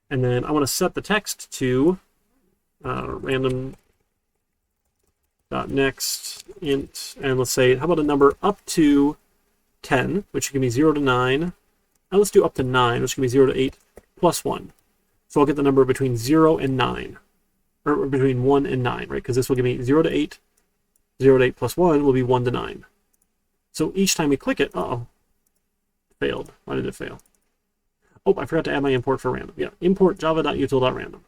And then I want to set the text to random.next int, and let's say, how about a number up to 10, which can be 0 to 9. Now let's do up to 9, which can be 0 to 8 plus 1. So I'll get the number between 0 and 9, or between 1 and 9, right? Because this will give me 0 to 8. 0 to 8 plus 1 will be 1 to 9. So each time we click it, failed. Why did it fail? Oh, I forgot to add my import for random. Yeah, import java.util.random.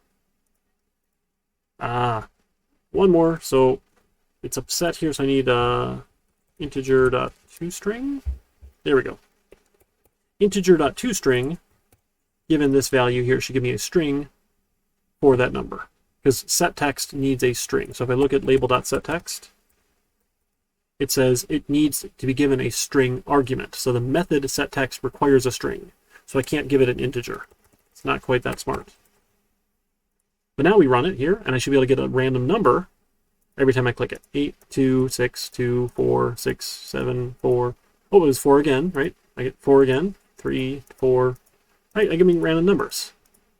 One more. So it's upset here, so I need integer.toString. There we go. Integer.toString, given this value here, should give me a string for that number. Because setText needs a string. So if I look at label.setText, it says it needs to be given a string argument. So the method setText requires a string. So I can't give it an integer. It's not quite that smart. But now we run it here, and I should be able to get a random number every time I click it. 8, 2, 6, 2, 4, 6, 7, 4. Oh, it was 4 again, right? I get 4 again, 3, 4. Right, I give me random numbers.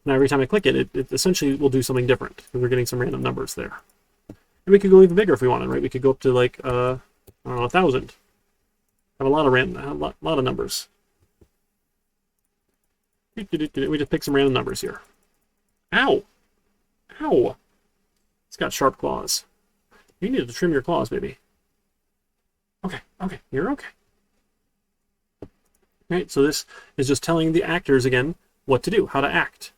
Now every time I click it, it essentially will do something different, because we're getting some random numbers there. And we could go even bigger if we wanted, right? We could go up to like, I don't know, 1,000. Have a lot of numbers. We just pick some random numbers here. Ow! Ow! It's got sharp claws. You need to trim your claws, baby. Okay, you're okay. Right, so this is just telling the actors again what to do, how to act.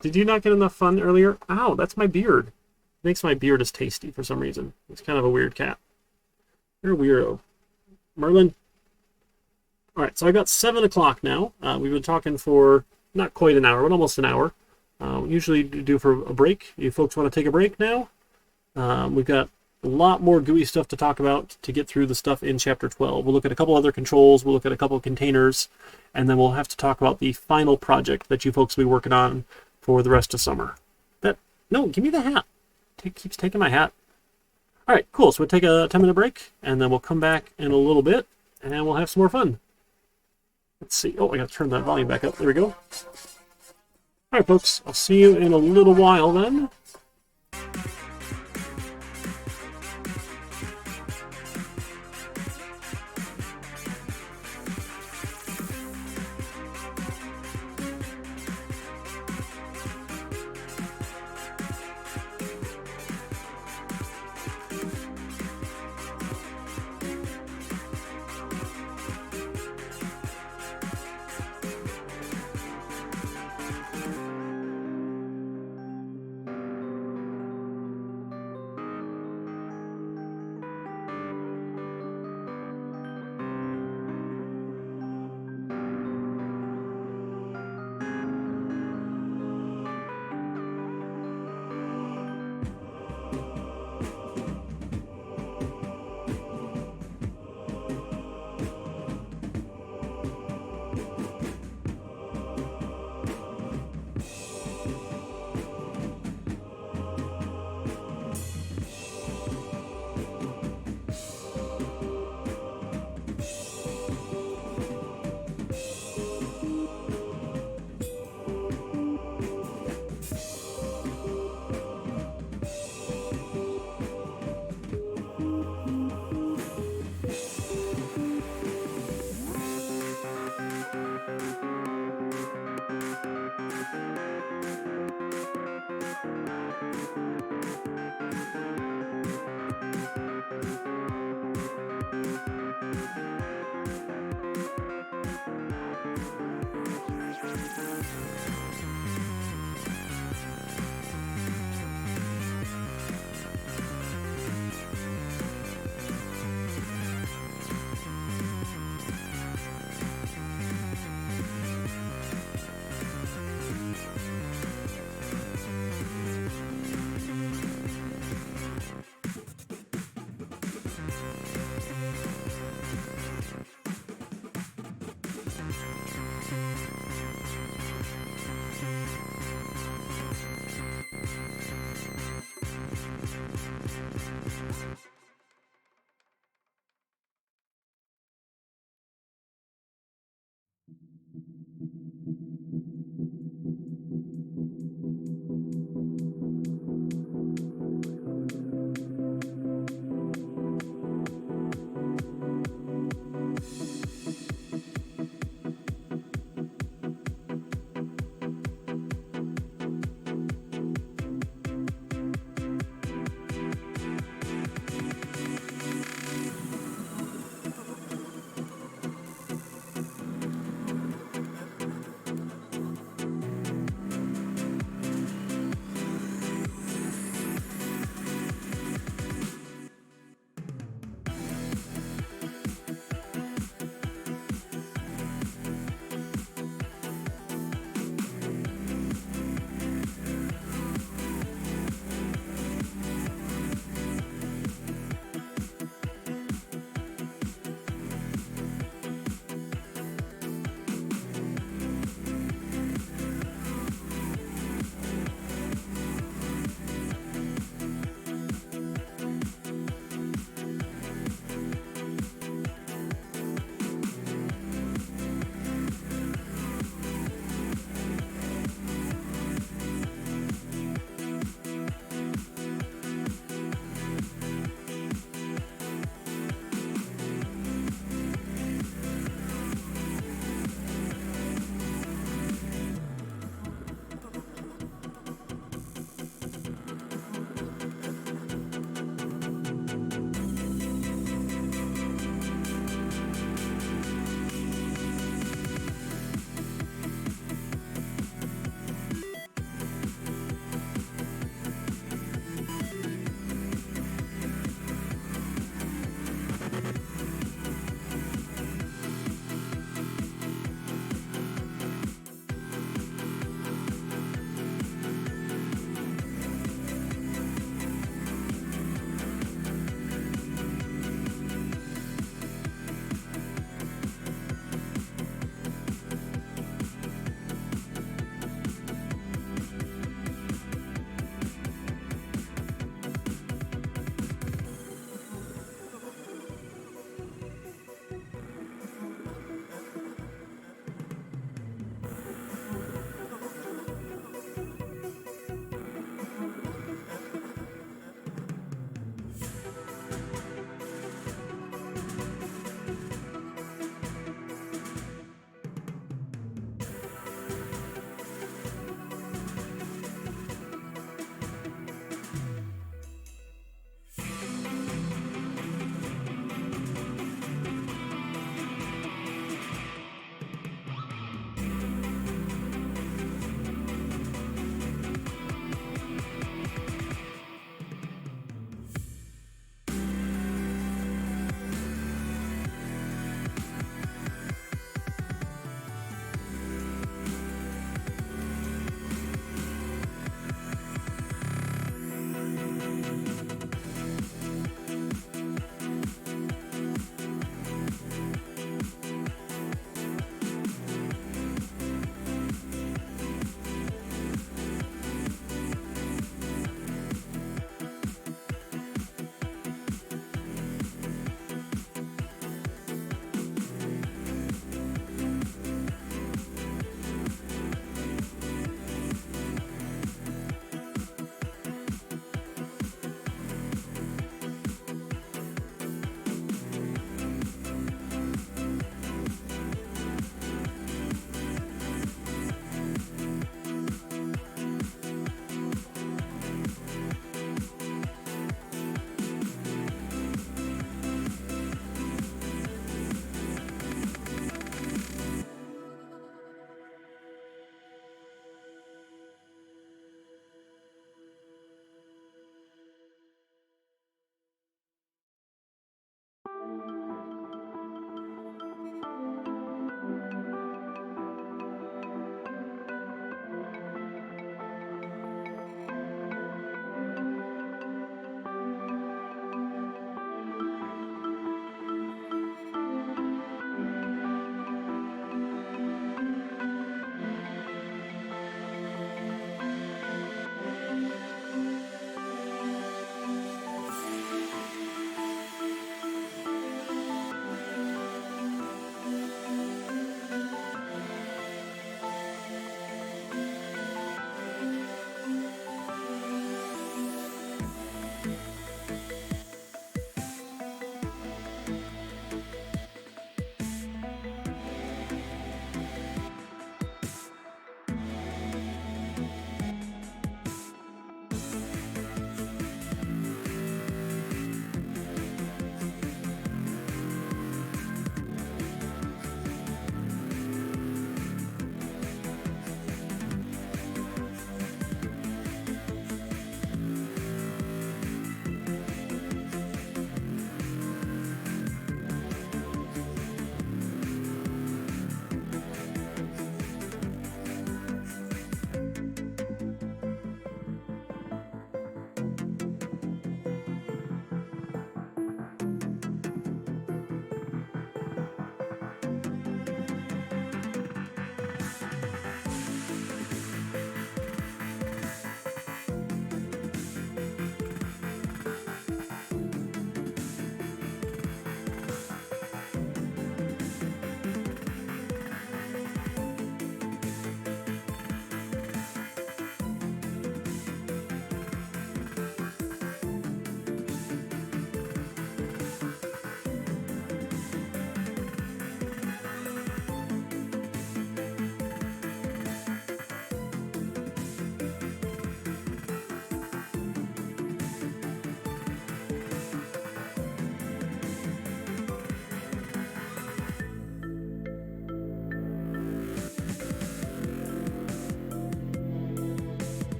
Did you not get enough fun earlier? Ow, that's my beard. Makes my beard as tasty for some reason. It's kind of a weird cat. You're a weirdo. Merlin. All right, so I got 7 o'clock now. We've been talking for not quite an hour, but almost an hour. Usually do for a break. You folks want to take a break now? We've got a lot more GUI stuff to talk about to get through the stuff in Chapter 12. We'll look at a couple other controls. We'll look at a couple of containers. And then we'll have to talk about the final project that you folks will be working on for the rest of summer. No, give me the hat. Keeps taking my hat. All right, cool. So we'll take a 10-minute break, and then we'll come back in a little bit, and we'll have some more fun. Let's see. Oh, I got to turn that volume back up. There we go. All right, folks. I'll see you in a little while then.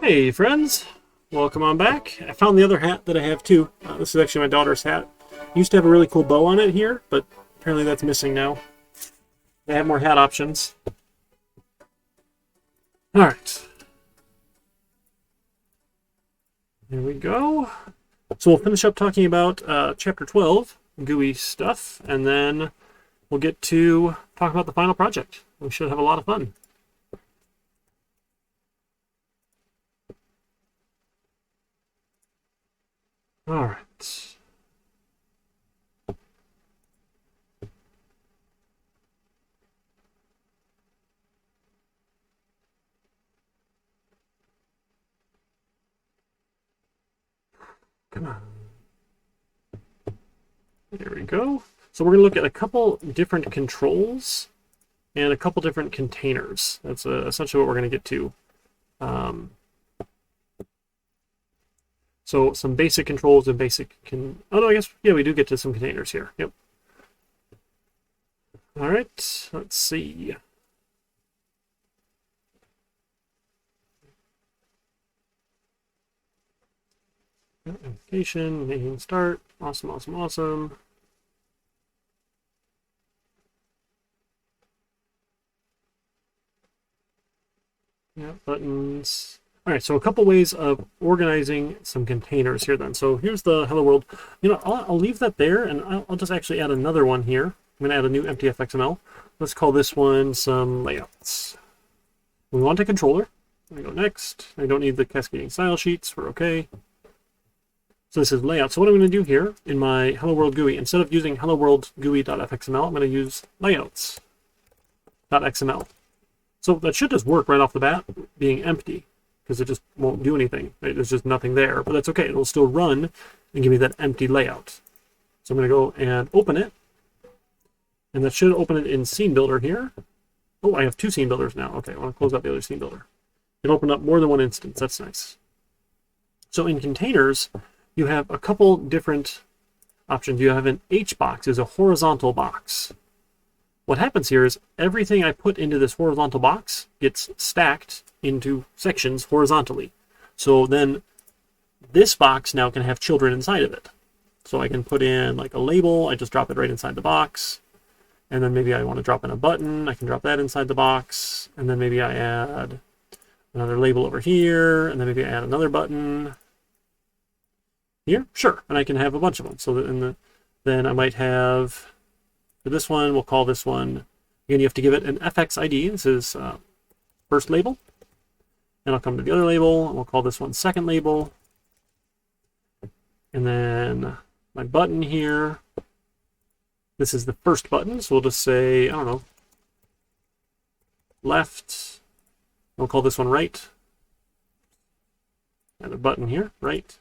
Hey friends, welcome on back. I found the other hat that I have too. This is actually my daughter's hat. Used to have a really cool bow on it here, but apparently that's missing now. They have more hat options. Alright. There we go. So we'll finish up talking about Chapter 12, GUI stuff, and then we'll get to talk about the final project. We should have a lot of fun. All right. Come on. There we go. So we're going to look at a couple different controls and a couple different containers. That's essentially what we're going to get to. So some basic controls and basic oh no, I guess, yeah, we do get to some containers here. Yep. All right, let's see. Application, main start. Awesome, awesome, awesome. Yeah, buttons. All right, so a couple ways of organizing some containers here then. So here's the hello world. You know, I'll leave that there, and I'll just actually add another one here. I'm going to add a new empty fxml. Let's call this one some layouts. We want a controller. We go next. I don't need the cascading style sheets. We're okay. So this is layout. So what I'm going to do here in my hello world GUI, instead of using hello world GUI.fxml, I'm going to use layouts.xml. So that should just work right off the bat, being empty, because it just won't do anything. Right? There's just nothing there, but that's okay. It'll still run and give me that empty layout. So I'm going to go and open it, and that should open it in Scenebuilder here. Oh, I have two Scenebuilders now. Okay, I want to close out the other Scenebuilder. It opened up more than one instance. That's nice. So in containers, you have a couple different options. You have an H box, is a horizontal box. What happens here is everything I put into this horizontal box gets stacked into sections horizontally. So then this box now can have children inside of it. So I can put in like a label, I just drop it right inside the box. And then maybe I want to drop in a button, I can drop that inside the box. And then maybe I add another label over here, and then maybe I add another button here. Sure, and I can have a bunch of them. So that then I might have, for this one, we'll call this one, again, you have to give it an FX ID. This is first label. And I'll come to the other label, and we'll call this one second label. And then my button here, this is the first button, so we'll just say, I don't know, left. We'll call this one right. And a button here, right.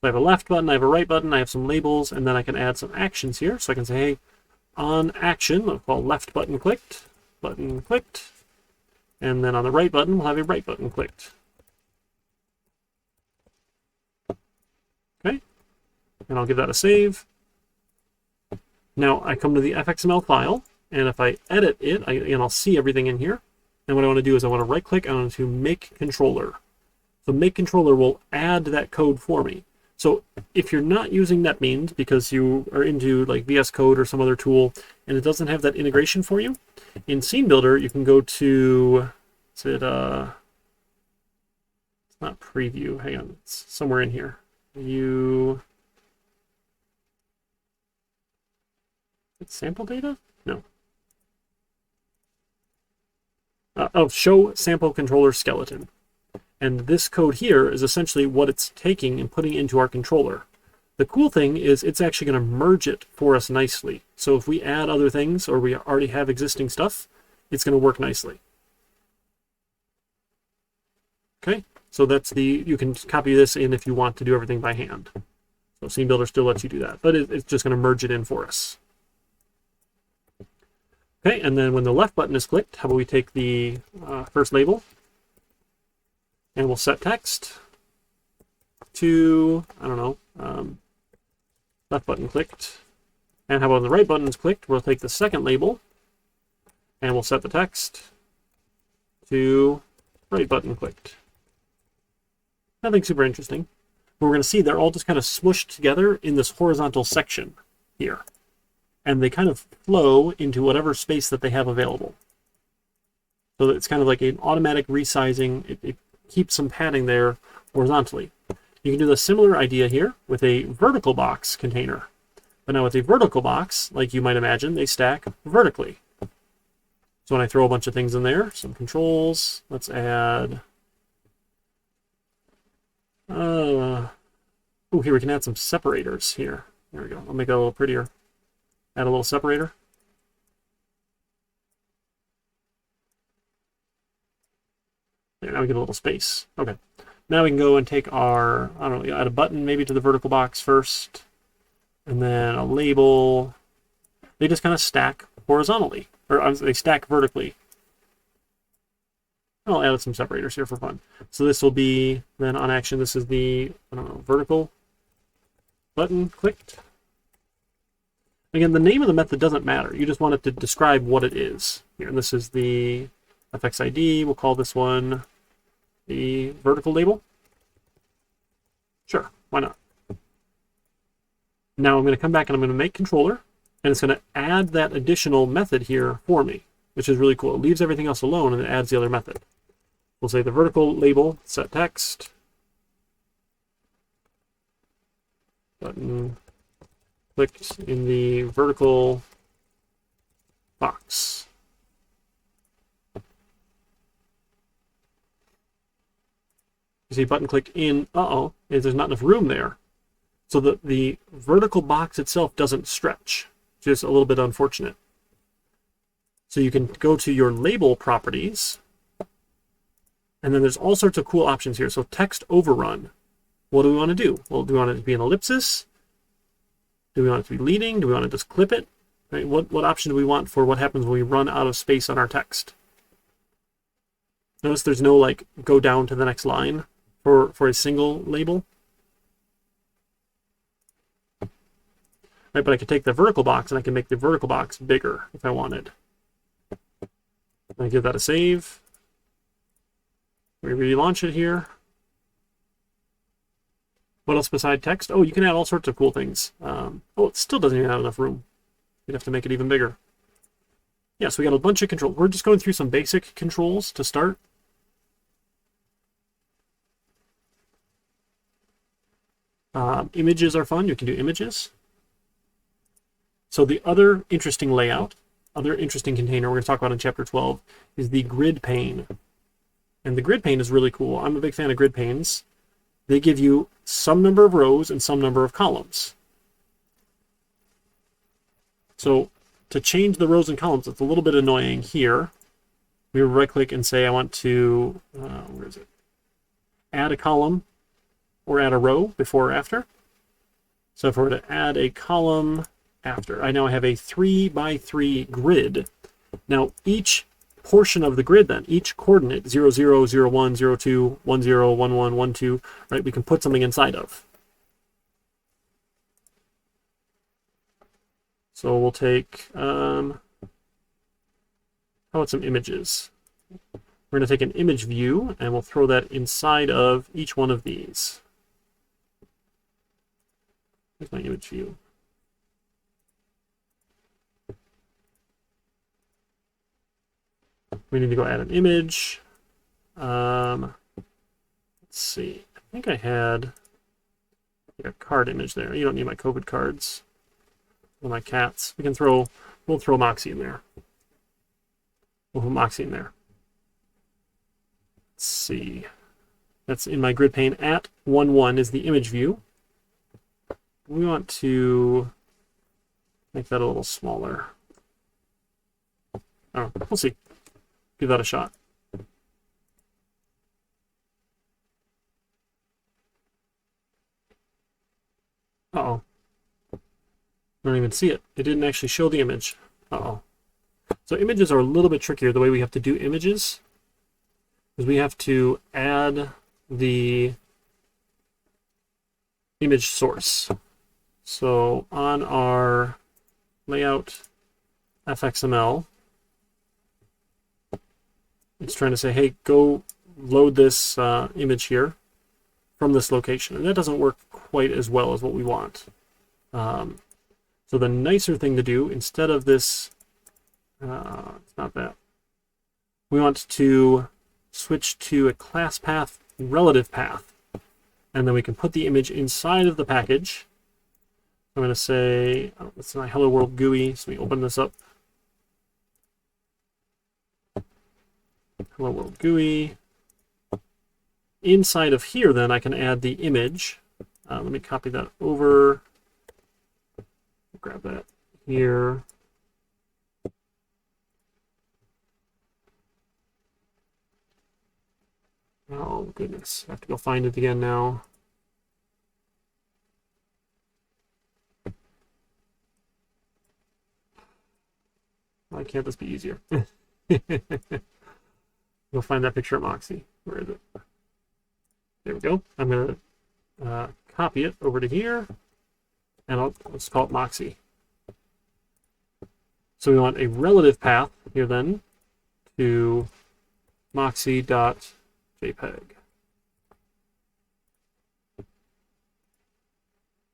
I have a left button, I have a right button, I have some labels, and then I can add some actions here. So I can say, hey, on action, I'll call left button clicked, and then on the right button, we'll have a right button clicked. Okay, and I'll give that a save. Now I come to the fxml file, and if I edit it, I'll see everything in here. And what I want to do is I want to right click, I want to make controller. So make controller will add that code for me. So if you're not using Netbeans because you are into like VS Code or some other tool and it doesn't have that integration for you, in Scenebuilder you can go to, is it, it's not preview, hang on, it's somewhere in here. It's sample data? No. Show sample controller skeleton. And this code here is essentially what it's taking and putting into our controller. The cool thing is it's actually going to merge it for us nicely. So if we add other things or we already have existing stuff, it's going to work nicely. Okay, so that's you can copy this in if you want to do everything by hand. So Scenebuilder still lets you do that, but it's just going to merge it in for us. Okay, and then when the left button is clicked, how about we take the first label, and we'll set text to, I don't know, left button clicked. And how about when the right button is clicked, we'll take the second label, and we'll set the text to right button clicked. Nothing super interesting. But we're going to see they're all just kind of smushed together in this horizontal section here. And they kind of flow into whatever space that they have available. So it's kind of like an automatic resizing. It keeps some padding there horizontally. You can do the similar idea here with a vertical box container. But now with a vertical box, like you might imagine, they stack vertically. So when I throw a bunch of things in there, some controls, let's add... here we can add some separators here. There we go. I'll make it a little prettier. Add a little separator. There, now we get a little space. Okay. Now we can go and take our, I don't know, add a button maybe to the vertical box first. And then a label. They just kind of stack horizontally. Or they stack vertically. I'll add some separators here for fun. So this will be, then on action, this is the, I don't know, vertical button clicked. Again, the name of the method doesn't matter. You just want it to describe what it is. Here, and this is the FX ID. We'll call this one the vertical label. Sure, why not? Now I'm going to come back and I'm going to make controller, and it's going to add that additional method here for me, which is really cool. It leaves everything else alone and it adds the other method. We'll say the vertical label set text button clicked in the vertical box. You see button clicked in, there's not enough room there. So the vertical box itself doesn't stretch. Just a little bit unfortunate. So you can go to your label properties, and then there's all sorts of cool options here. So text overrun. What do we want to do? Well, do we want it to be an ellipsis? Do we want it to be leading? Do we want to just clip it? Right? What option do we want for what happens when we run out of space on our text? Notice there's no like go down to the next line for a single label. Right, but I could take the vertical box and I can make the vertical box bigger if I wanted. I give that a save. We relaunch it here. What else beside text? Oh, you can add all sorts of cool things. It still doesn't even have enough room. You'd have to make it even bigger. Yeah, so we got a bunch of controls. We're just going through some basic controls to start. Images are fun. You can do images. So the other interesting layout, other interesting container we're going to talk about in Chapter 12 is the grid pane. And the grid pane is really cool. I'm a big fan of grid panes. They give you some number of rows and some number of columns. So to change the rows and columns, it's a little bit annoying here. We right-click and say I want to, where is it? Add a column or add a row before or after. So if I were to add a column after, I now have a 3x3 grid. Now each portion of the grid then, each coordinate, 0, 0, 0, 1, 0, 2, 1, 0, 1, 1, 1, 2, right, we can put something inside of. So we'll take, how about some images? We're going to take an image view and we'll throw that inside of each one of these. Here's my image view. We need to go add an image. Let's see. I think I had like a card image there. You don't need my COVID cards or my cats. We'll throw Moxie in there. We'll put Moxie in there. Let's see. That's in my grid pane. At 1, 1 is the image view. We want to make that a little smaller. Oh, we'll see. Give that a shot. Uh-oh. I don't even see it. It didn't actually show the image. Uh-oh. So images are a little bit trickier the way we have to do images. Because we have to add the image source. So on our layout fxml, it's trying to say, hey, go load this image here from this location, and that doesn't work quite as well as what we want. So the nicer thing to do, instead of this, it's not that, we want to switch to a class path relative path, and then we can put the image inside of the package. I'm going to say, it's my Hello World GUI, so we open this up. Hello World GUI. Inside of here, then, I can add the image. Let me copy that over. Grab that here. Oh, goodness. I have to go find it again now. Why can't this be easier? Go find that picture of Moxie. Where is it? There we go. I'm going to copy it over to here, and let's call it Moxie. So we want a relative path here then to moxie.jpg.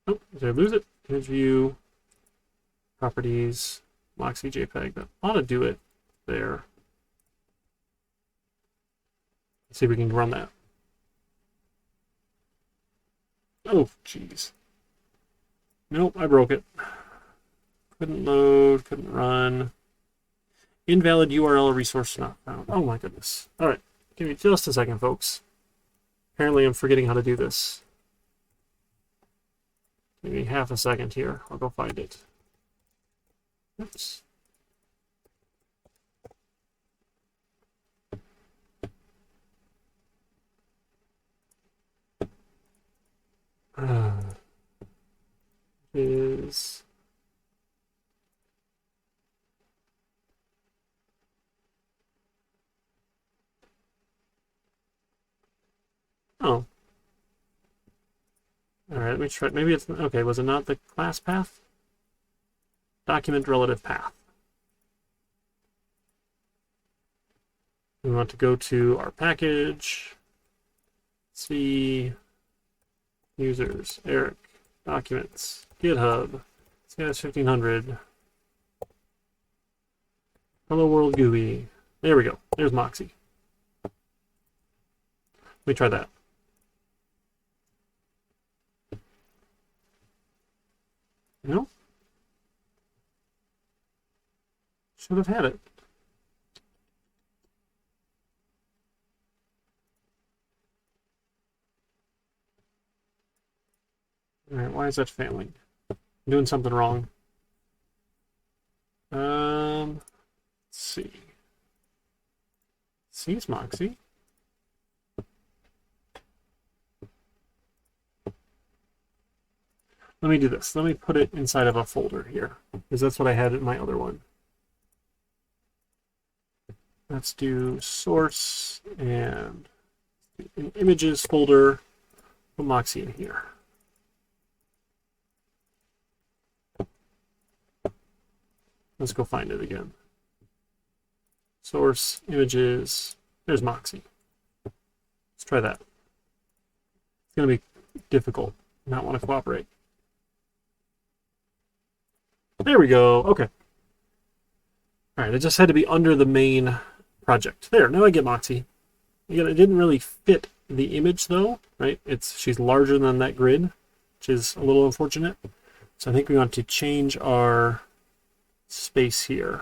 Oh, did I lose it? Image view, properties, Moxie JPEG. That ought to do it there. Let's see if we can run that. Oh, jeez. Nope, I broke it. Couldn't load, couldn't run. Invalid URL resource not found. Oh my goodness. All right, give me just a second, folks. Apparently I'm forgetting how to do this. Give me half a second here. I'll go find it. Oops. Is oh. All right, let me try. Maybe it's okay. Was it not the class path? Document relative path. We want to go to our package. See users, Eric, documents, GitHub, CIS 1500, Hello World GUI. There we go. There's Moxie. Let me try that. No? Should have had it. All right, why is that failing? I'm doing something wrong. Let's see. Sees Moxie. Let me do this. Let me put it inside of a folder here, because that's what I had in my other one. Let's do source and an images folder. Put Moxie in here. Let's go find it again. Source, images, there's Moxie. Let's try that. It's going to be difficult. Not want to cooperate. There we go. Okay. All right, it just had to be under the main project. There, now I get Moxie. Again, it didn't really fit the image though, right? She's larger than that grid, which is a little unfortunate. So I think we want to change our space here.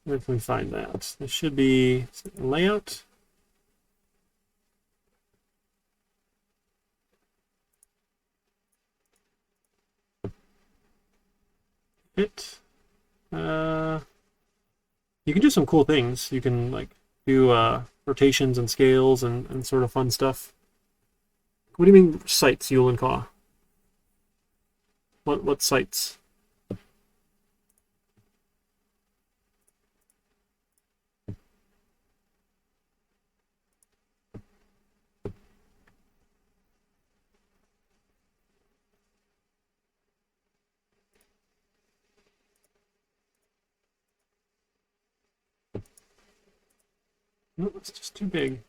Where can we find that? There should be layout. You can do some cool things. You can like do rotations and scales and sort of fun stuff. What do you mean sites, Yule and Caw? What sites? No, it's just too big.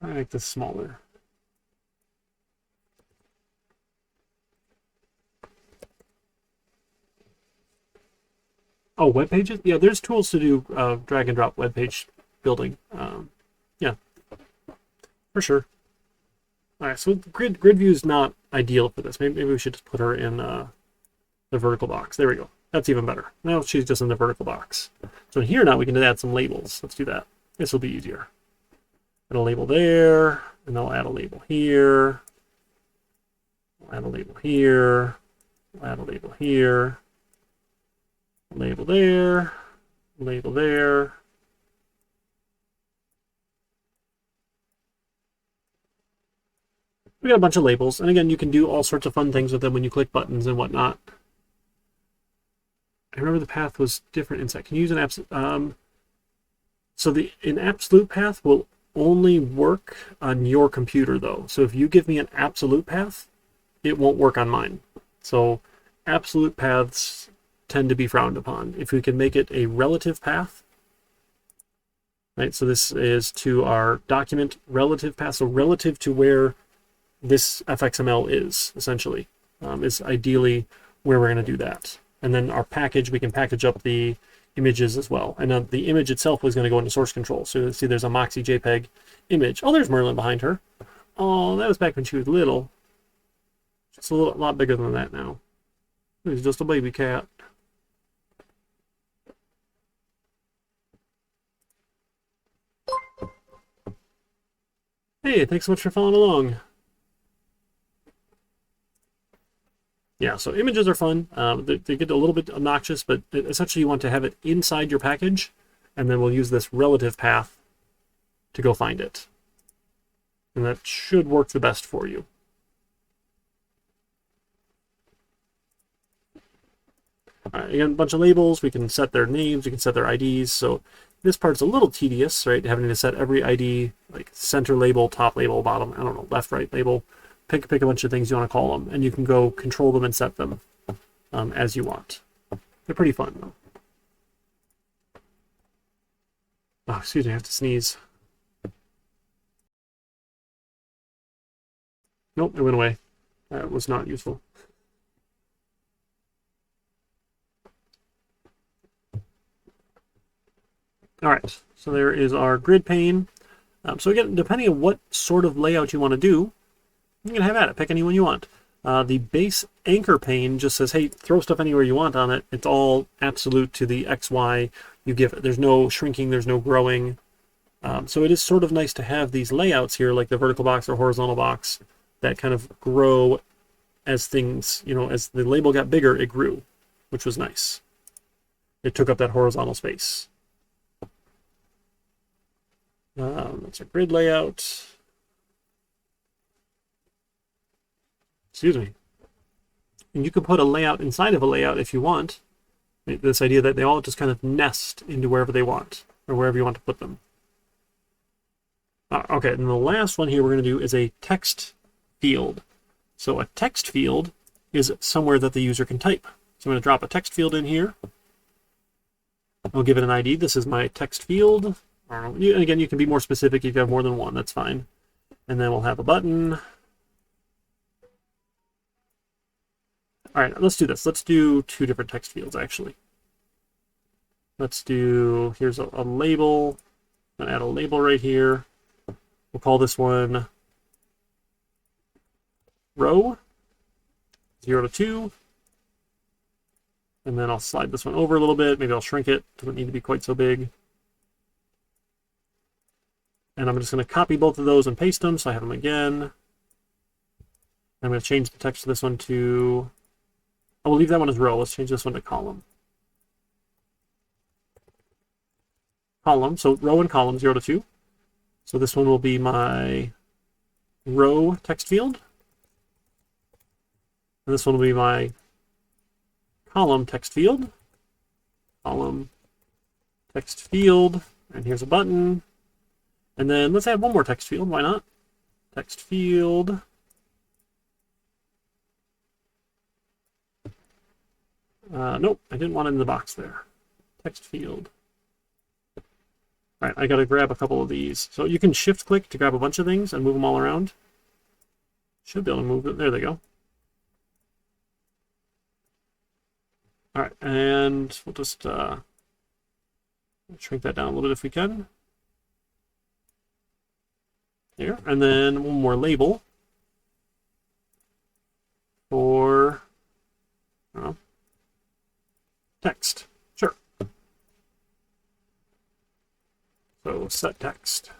I make this smaller. Oh, web pages? Yeah, there's tools to do drag and drop web page building. Yeah, for sure. All right, so grid view is not ideal for this. Maybe we should just put her in the vertical box. There we go. That's even better. Now she's just in the vertical box. So here now we can add some labels. Let's do that. This will be easier. Add a label there, and I'll add a label here. I'll add a label here. I'll add a label here. Label there. Label there. We got a bunch of labels, and again, you can do all sorts of fun things with them when you click buttons and whatnot. I remember the path was different inside. Can you use an absolute? So an absolute path will only work on your computer, though. So if you give me an absolute path, it won't work on mine. So absolute paths tend to be frowned upon. If we can make it a relative path, right? So this is to our document relative path. So relative to where this fxml is, essentially, is ideally where we're going to do that. And then our package, we can package up the images as well. And the image itself was going to go into source control. So you'll see there's a Moxie JPEG image. Oh, there's Merlin behind her. Oh, that was back when she was little. She's a lot bigger than that now. He's just a baby cat. Hey, thanks so much for following along. Yeah, so images are fun. They get a little bit obnoxious, but essentially you want to have it inside your package, and then we'll use this relative path to go find it. And that should work the best for you. All right, again, a bunch of labels. We can set their names, we can set their IDs. So this part's a little tedious, right? Having to set every ID, like center label, top label, bottom, I don't know, left, right label. Pick a bunch of things you want to call them, and you can go control them and set them as you want. They're pretty fun, though. Oh, excuse me, I have to sneeze. Nope, it went away. That was not useful. All right, so there is our grid pane. So again, depending on what sort of layout you want to do, you can have at it. Pick any one you want. The base anchor pane just says, hey, throw stuff anywhere you want on it. It's all absolute to the XY you give it. There's no shrinking, there's no growing. So it is sort of nice to have these layouts here, like the vertical box or horizontal box, that kind of grow as things, as the label got bigger, it grew, which was nice. It took up that horizontal space. That's a grid layout. Excuse me. And you can put a layout inside of a layout if you want. This idea that they all just kind of nest into wherever they want, or wherever you want to put them. Okay, and the last one here we're going to do is a text field. So a text field is somewhere that the user can type. So I'm going to drop a text field in here. I'll give it an ID. This is my text field. And again, you can be more specific if you have more than one. That's fine. And then we'll have a button. All right, let's do this. Let's do two different text fields, actually. Let's do, here's a label. I'm going to add a label right here. We'll call this one row 0 to 2. And then I'll slide this one over a little bit. Maybe I'll shrink it. Doesn't need to be quite so big. And I'm just going to copy both of those and paste them so I have them again. I'm going to change the text to this one to, I will leave that one as row. Let's change this one to column. Column, so row and column 0 to 2. So this one will be my row text field. And this one will be my column text field. Column text field. And here's a button. And then let's add one more text field. Why not? Text field. Nope, I didn't want it in the box there. Text field. All right, I got to grab a couple of these. So you can shift click to grab a bunch of things and move them all around. Should be able to move it. There they go. All right, and we'll just shrink that down a little bit if we can. Here, and then one more label for text. Sure. So set text.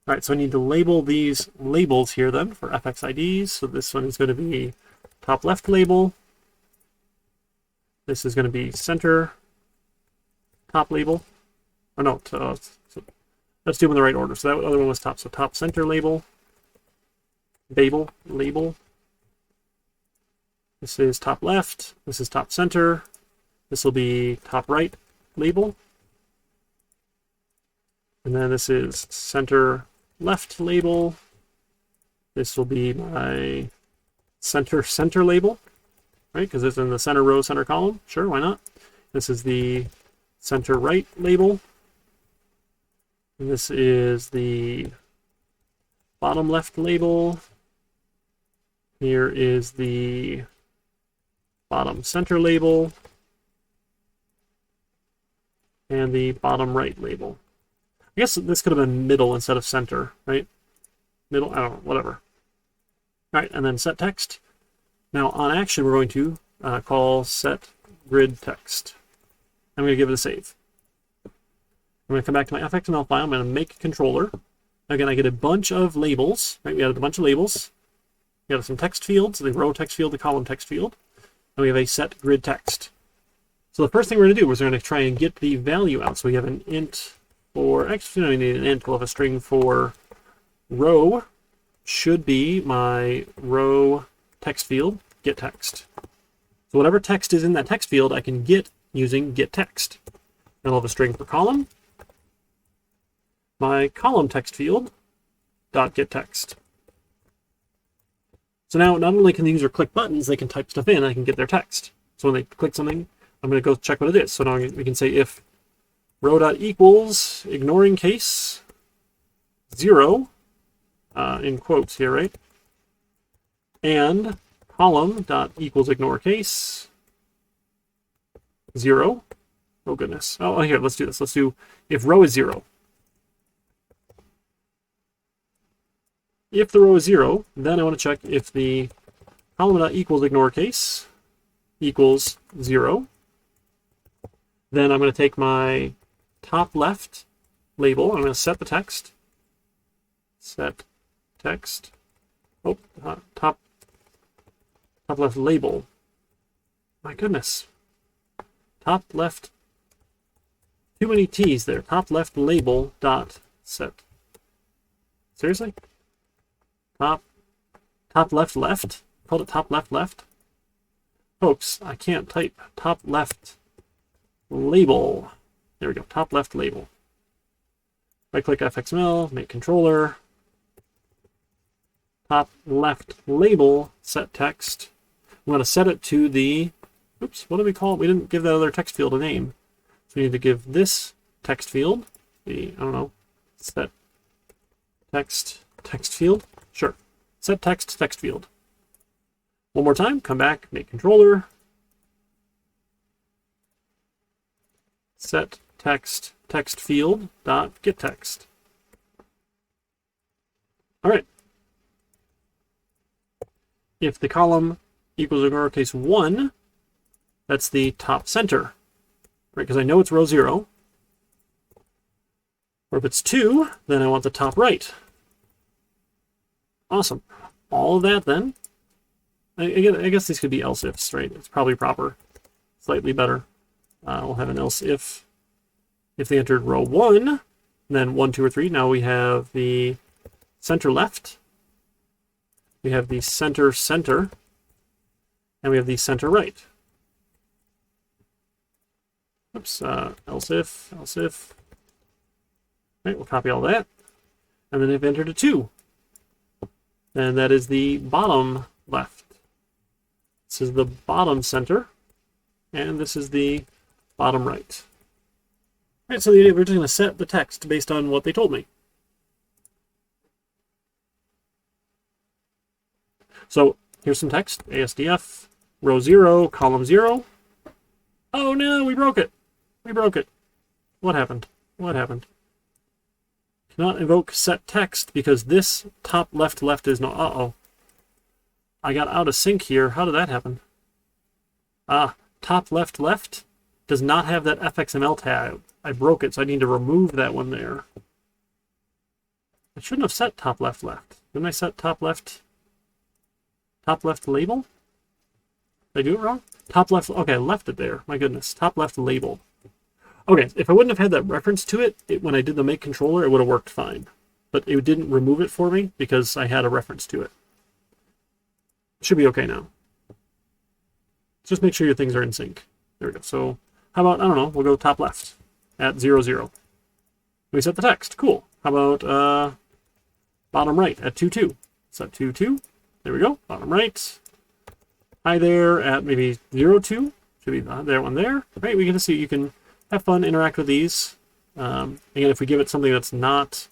All right, so I need to label these labels here then for FX IDs. So this one is going to be top left label. This is going to be center top label. Oh no, so let's do them in the right order. So that other one was top. So top center label. Label. This is top left. This is top center. This will be top right label. And then this is center left label. This will be my center label, right? Because it's in the center row, center column. Sure, why not? This is the center right label. And this is the bottom left label. Here is the bottom center label. And the bottom right label. I guess this could have been middle instead of center, right? Middle, I don't know, whatever. All right, and then set text. Now on action, we're going to call set grid text. I'm going to give it a save. I'm going to come back to my fxml file. I'm going to make controller. Again, I get a bunch of labels, right? We have a bunch of labels. We have some text fields, the row text field, the column text field. And we have a set grid text. So the first thing we're going to do is we're going to try and get the value out. So we have an int for x, we need an int, we'll have a string for row, should be my row text field, get text. So whatever text is in that text field, I can get using get text. And I'll have a string for column, my column text field, dot get text. So now not only can the user click buttons, they can type stuff in, I can get their text. So when they click something, I'm going to go check what it is. So now we can say if row.equals, ignoring case, 0, in quotes here, right? And column.equals ignore case, 0. Oh, goodness. Oh, here, let's do this. Let's do if row is 0. If the row is 0, then I want to check if the column.equals ignore case equals 0. Then I'm going to take my top left label. I'm going to set the text. Set text. Oh, top left label. My goodness. Top left. Too many T's there. Top left label dot set. Seriously? Top left left? Called it top left left? Folks, I can't type top left label. There we go, top left label. Right click fxml, make controller. Top left label, set text. I'm going to set it to the, oops, what do we call it? We didn't give that other text field a name. So we need to give this text field the, I don't know, set text field. Sure, set text field. One more time, come back, make controller. Set text field dot get text. All right. If the column equals ignore case 1, that's the top center, right? Because I know it's row 0. Or if it's 2, then I want the top right. Awesome. All of that then. I guess these could be else ifs, right? It's probably proper, slightly better. We'll have an else if they entered row 1, then 1, 2, or 3. Now we have the center left. We have the center, and we have the center right. Oops, else if. Right, we'll copy all that. And then they've entered a 2. And that is the bottom left. This is the bottom center, and this is the bottom right. Right, so we're just going to set the text based on what they told me. So here's some text, ASDF, row 0, column 0. Oh no, we broke it. We broke it. What happened? What happened? Cannot invoke set text because this top left is no. Uh-oh. I got out of sync here. How did that happen? Top left does not have that FXML tag. I broke it, so I need to remove that one there. I shouldn't have set top left. Didn't I set top left label? Did I do it wrong? Top left, okay, I left it there. My goodness, top left label. Okay, if I wouldn't have had that reference to it, when I did the make controller, it would have worked fine. But it didn't remove it for me because I had a reference to it. Should be okay now. Just make sure your things are in sync. There we go. So how about, I don't know, we'll go top left at 0, 0. We set the text. Cool. How about bottom right at 2, 2. Set 2, 2. There we go. Bottom right. Hi there at maybe 0, 2. Should be there one there. Right, we get to see you can have fun, interact with these. Again, if we give it something that's not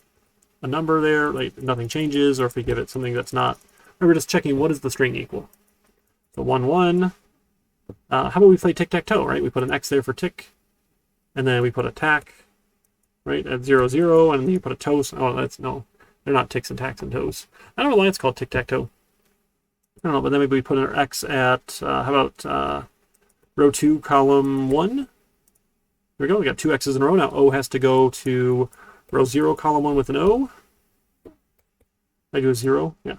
a number there, like nothing changes, or if we give it something that's not, we're just checking what is the string equal. So 1, 1. How about we play tic-tac-toe, right? We put an X there for tick, and then we put a tack, right, at 0, 0, and then you put a toe. Oh, that's, no, they're not ticks and tacks and toes. I don't know why it's called tic-tac-toe. I don't know, but then maybe we put our X at, how about row 2, column 1? There we go, we got 2 X's in a row. Now O has to go to row 0, column 1 with an O. I do a 0, yeah,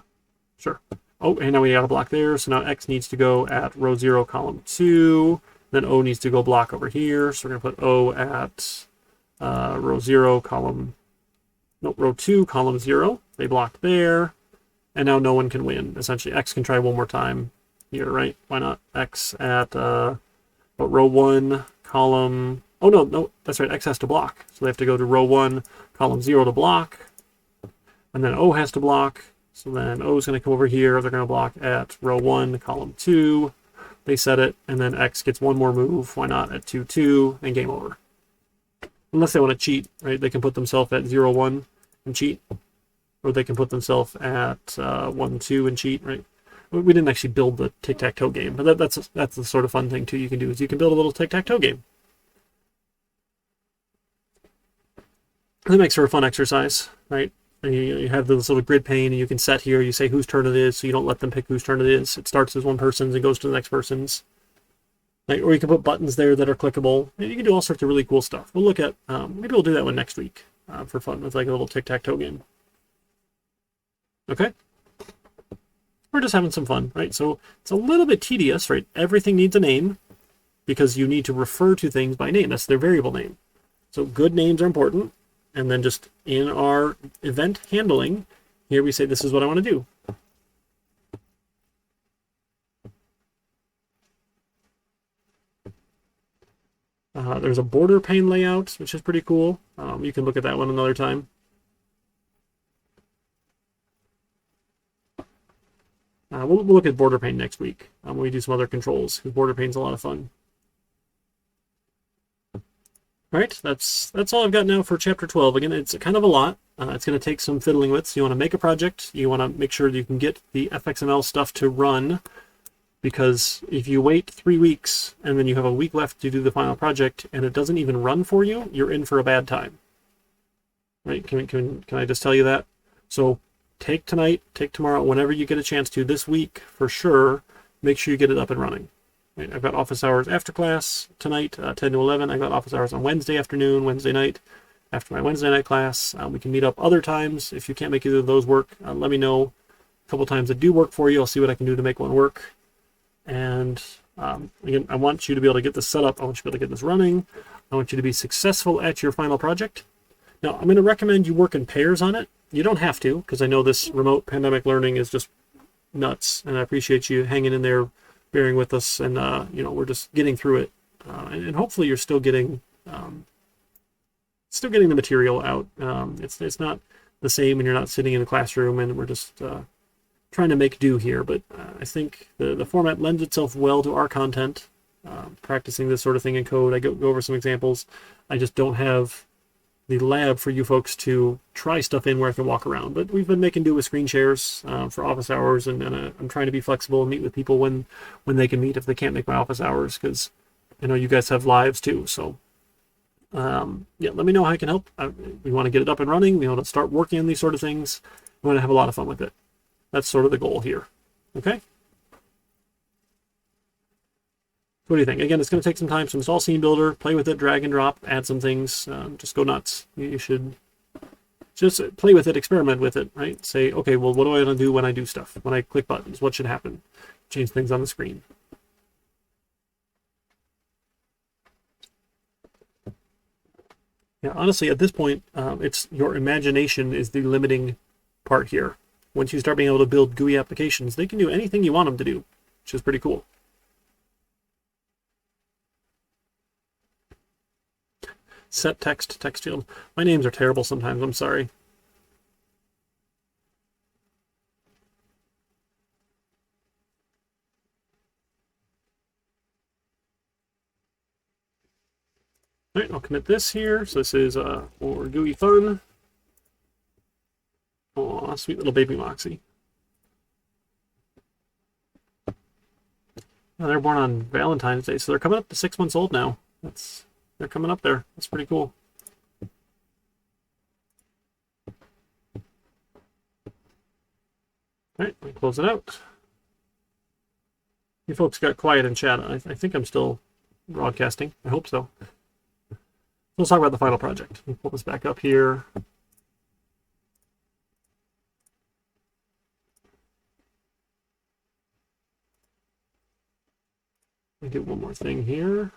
sure. Oh, and now we got a block there, so now X needs to go at row 0, column 2. Then O needs to go block over here, so we're going to put O at row 0, column, no, row 2, column 0. They blocked there, and now no one can win. Essentially, X can try one more time here, right? Why not? X at row 1, column, oh no, that's right, X has to block. So they have to go to row 1, column 0 to block, and then O has to block. So then O is going to come over here. They're going to block at row 1, column 2. They set it, and then X gets one more move. Why not at 2, 2, and game over. Unless they want to cheat, right? They can put themselves at 0, 1 and cheat. Or they can put themselves at 1, 2 and cheat, right? We didn't actually build the tic-tac-toe game, but that's the sort of fun thing, too, you can do, is you can build a little tic-tac-toe game. That makes for a fun exercise, right? And you have this little grid pane, and you can set here, you say whose turn it is, so you don't let them pick whose turn it is. It starts as one person's and goes to the next person's. Right? Or you can put buttons there that are clickable. And you can do all sorts of really cool stuff. We'll look at, maybe we'll do that one next week for fun with like a little tic-tac-toe game. Okay? We're just having some fun, right? So it's a little bit tedious, right? Everything needs a name because you need to refer to things by name. That's their variable name. So good names are important. And then just in our event handling, here we say, this is what I want to do. There's a border pane layout, which is pretty cool. You can look at that one another time. We'll look at border pane next week when we do some other controls, because border pane's a lot of fun. All right, that's all I've got now for chapter 12. Again, it's kind of a lot. It's going to take some fiddling with. So you want to make a project. You want to make sure that you can get the FXML stuff to run, because if you wait 3 weeks and then you have a week left to do the final project and it doesn't even run for you, you're in for a bad time. Right? Can I just tell you that? So take tonight, take tomorrow, whenever you get a chance to, this week for sure, make sure you get it up and running. Right? I've got office hours after class tonight, 10 to 11. I've got office hours on Wednesday afternoon, Wednesday night, after my Wednesday night class. We can meet up other times. If you can't make either of those work, let me know. A couple times that do work for you. I'll see what I can do to make one work. And again, I want you to be able to get this set up. I want you to be able to get this running. I want you to be successful at your final project. Now, I'm going to recommend you work in pairs on it. You don't have to, because I know this remote pandemic learning is just nuts, and I appreciate you hanging in there, bearing with us, and we're just getting through it, and hopefully you're still getting the material out. It's not the same when you're not sitting in a classroom, and we're just trying to make do here. But I think the format lends itself well to our content, practicing this sort of thing in code. I go over some examples. I just don't have the lab for you folks to try stuff in where I can walk around. But we've been making do with screen shares for office hours, and I'm trying to be flexible and meet with people when they can meet if they can't make my office hours, because I know you guys have lives too. So yeah, let me know how I can help. We want to get it up and running. We want to start working on these sort of things. We want to have a lot of fun with it. That's sort of the goal here. Okay? What do you think? Again, it's going to take some time, so install Scenebuilder, play with it, drag and drop, add some things. Just go nuts. You should just play with it, experiment with it, right? Say, okay, well, what do I want to do when I do stuff? When I click buttons, what should happen? Change things on the screen. Yeah, honestly, at this point, it's your imagination is the limiting part here. Once you start being able to build GUI applications, they can do anything you want them to do, which is pretty cool. Set text field. My names are terrible sometimes. I'm sorry. All right, I'll commit this here. So this is for GUI fun. Aw, sweet little baby Moxie. Oh, they're born on Valentine's Day, so they're coming up to 6 months old now. They're coming up there. That's pretty cool. All right, let me close it out. You folks got quiet in chat. I think I'm still broadcasting. I hope so. Let's talk about the final project. Let me pull this back up here. Let me do one more thing here.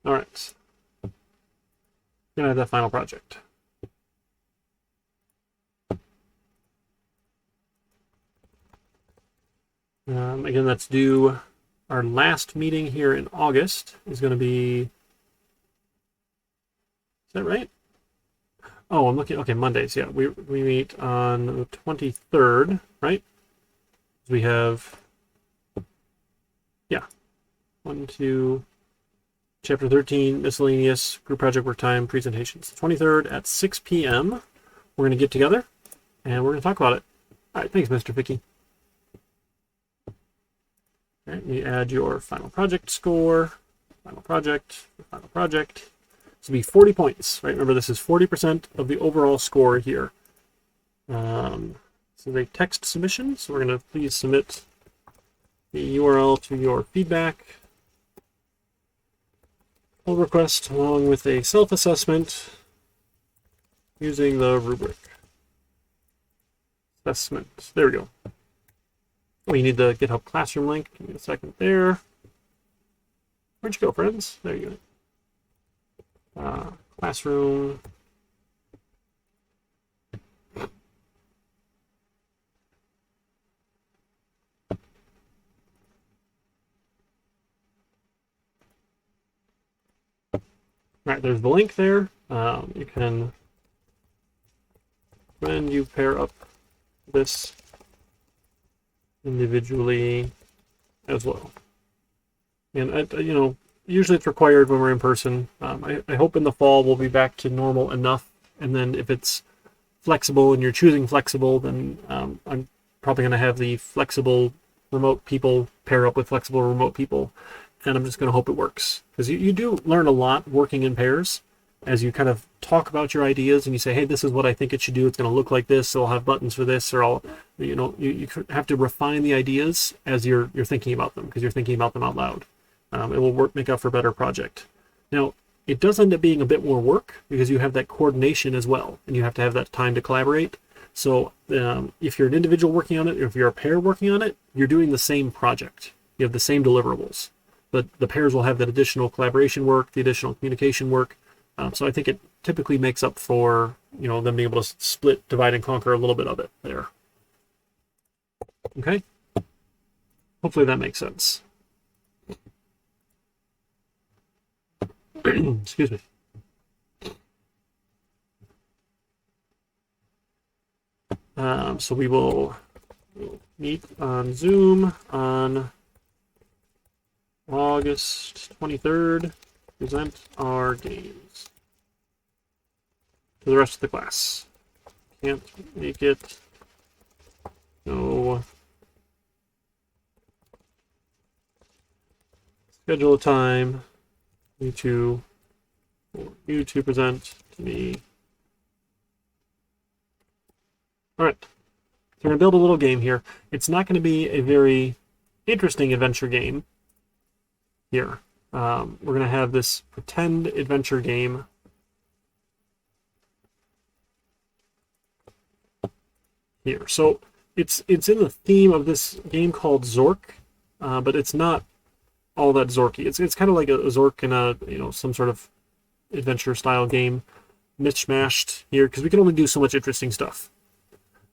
All right. Gonna have that final project. Again, that's due. Our last meeting here in August is going to be. Is that right? Oh, I'm looking. Okay, Mondays. Yeah, we meet on the 23rd, right? We have. Yeah, 1, 2. Chapter 13, miscellaneous group project work time presentations. 23rd at 6 p.m. We're going to get together and we're going to talk about it. All right, thanks, Mr. Vicky. All right, you add your final project score, final project. This will be 40 points, right? Remember, this is 40% of the overall score here. This is a text submission, so we're going to please submit the URL to your feedback. Pull request along with a self-assessment using the rubric. Assessment. There we go. Oh, you need the GitHub Classroom link. Give me a second there. Where'd you go, friends? There you go. Classroom. All right, there's the link there. You can, when you pair up this individually as well. And, you know, usually it's required when we're in person. I hope in the fall we'll be back to normal enough. And then if it's flexible and you're choosing flexible, then I'm probably going to have the flexible remote people pair up with flexible remote people. And I'm just going to hope it works. Because you do learn a lot working in pairs as you kind of talk about your ideas and you say, hey, this is what I think it should do. It's going to look like this. So I'll have buttons for this, or I'll, you know, you have to refine the ideas as you're thinking about them, because you're thinking about them out loud. It will make up for a better project. Now, it does end up being a bit more work because you have that coordination as well, and you have to have that time to collaborate. So if you're an individual working on it, or if you're a pair working on it, you're doing the same project. You have the same deliverables. But the pairs will have that additional collaboration work, the additional communication work. So I think it typically makes up for, you know, them being able to split, divide, and conquer a little bit of it there. Okay? Hopefully that makes sense. Excuse me. So we'll meet on Zoom on August 23rd. Present our games to the rest of the class. Can't make it. No. Schedule a time. You to present to me. All right. So we're going to build a little game here. It's not going to be a very interesting adventure game here. We're going to have this pretend adventure game. Here. So it's in the theme of this game called Zork, but it's not all that Zorky. It's kind of like a Zork in a some sort of adventure style game, mishmashed here because we can only do so much interesting stuff.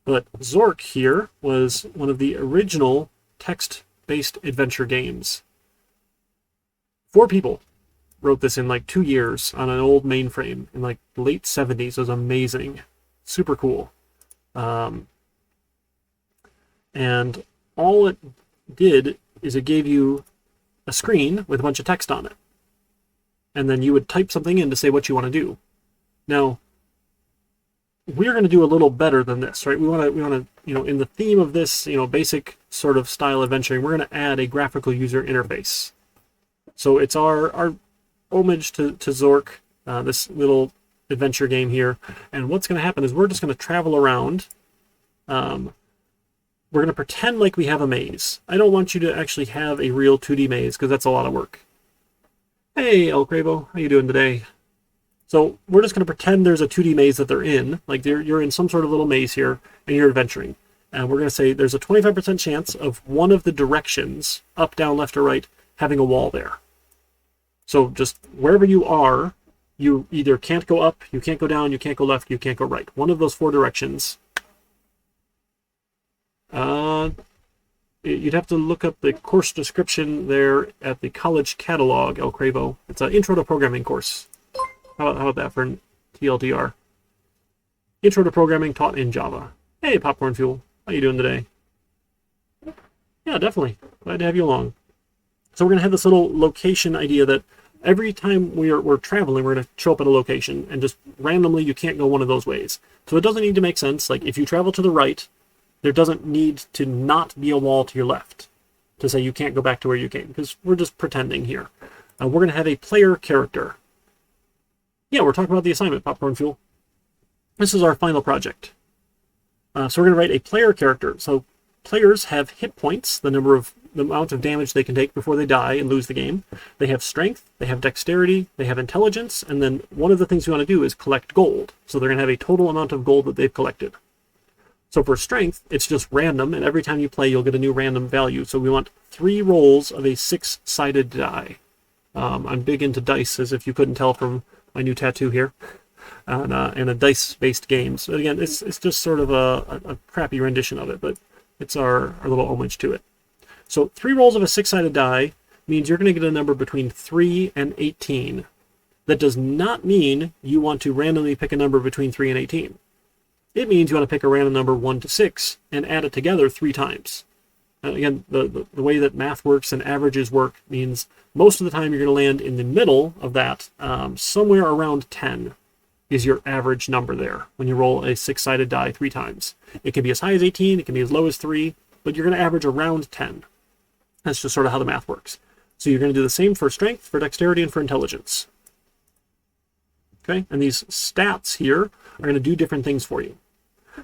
But Zork here was one of the original text-based adventure games. 4 people wrote this in like 2 years on an old mainframe in like the late 70s. It was amazing, super cool. And all it did is it gave you a screen with a bunch of text on it. And then you would type something in to say what you want to do. Now, we're going to do a little better than this, right? We want to, in the theme of this, basic sort of style adventuring, we're going to add a graphical user interface. So it's our homage to Zork, this little adventure game here. And what's going to happen is we're just going to travel around. We're going to pretend like we have a maze. I don't want you to actually have a real 2D maze because that's a lot of work. Hey, El Cravo, how you doing today? So we're just going to pretend there's a 2D maze that they're in. Like you're in some sort of little maze here and you're adventuring. And we're going to say there's a 25% chance of one of the directions, up, down, left, or right, having a wall there. So just wherever you are, you either can't go up, you can't go down, you can't go left, you can't go right. One of those 4 directions. You'd have to look up the course description there at the college catalog, El Cravo. It's an intro to programming course. How about that for TLDR? Intro to programming taught in Java. Hey, Popcorn Fuel. How you doing today? Yeah, definitely. Glad to have you along. So we're going to have this little location idea that every time we're traveling, we're going to show up at a location, and just randomly you can't go one of those ways. So it doesn't need to make sense. Like if you travel to the right, there doesn't need to not be a wall to your left to say you can't go back to where you came, because we're just pretending here. We're going to have a player character. Yeah, we're talking about the assignment, Popcorn Fuel. This is our final project. So we're going to write a player character. So players have hit points, the amount of damage they can take before they die and lose the game. They have strength, they have dexterity, they have intelligence, and then one of the things we want to do is collect gold. So they're going to have a total amount of gold that they've collected. So for strength, it's just random, and every time you play, you'll get a new random value. So we want 3 rolls of a 6-sided die. I'm big into dice, as if you couldn't tell from my new tattoo here, and a dice-based game. So again, it's just sort of a crappy rendition of it, but it's our little homage to it. So 3 rolls of a 6-sided die means you're going to get a number between 3 and 18. That does not mean you want to randomly pick a number between 3 and 18. It means you want to pick a random number 1 to 6 and add it together 3 times. Again, the way that math works and averages work means most of the time you're going to land in the middle of that. Somewhere around 10 is your average number there when you roll a 6-sided die 3 times. It can be as high as 18, it can be as low as 3, but you're going to average around 10. That's just sort of how the math works. So you're going to do the same for strength, for dexterity, and for intelligence. Okay, and these stats here are going to do different things for you.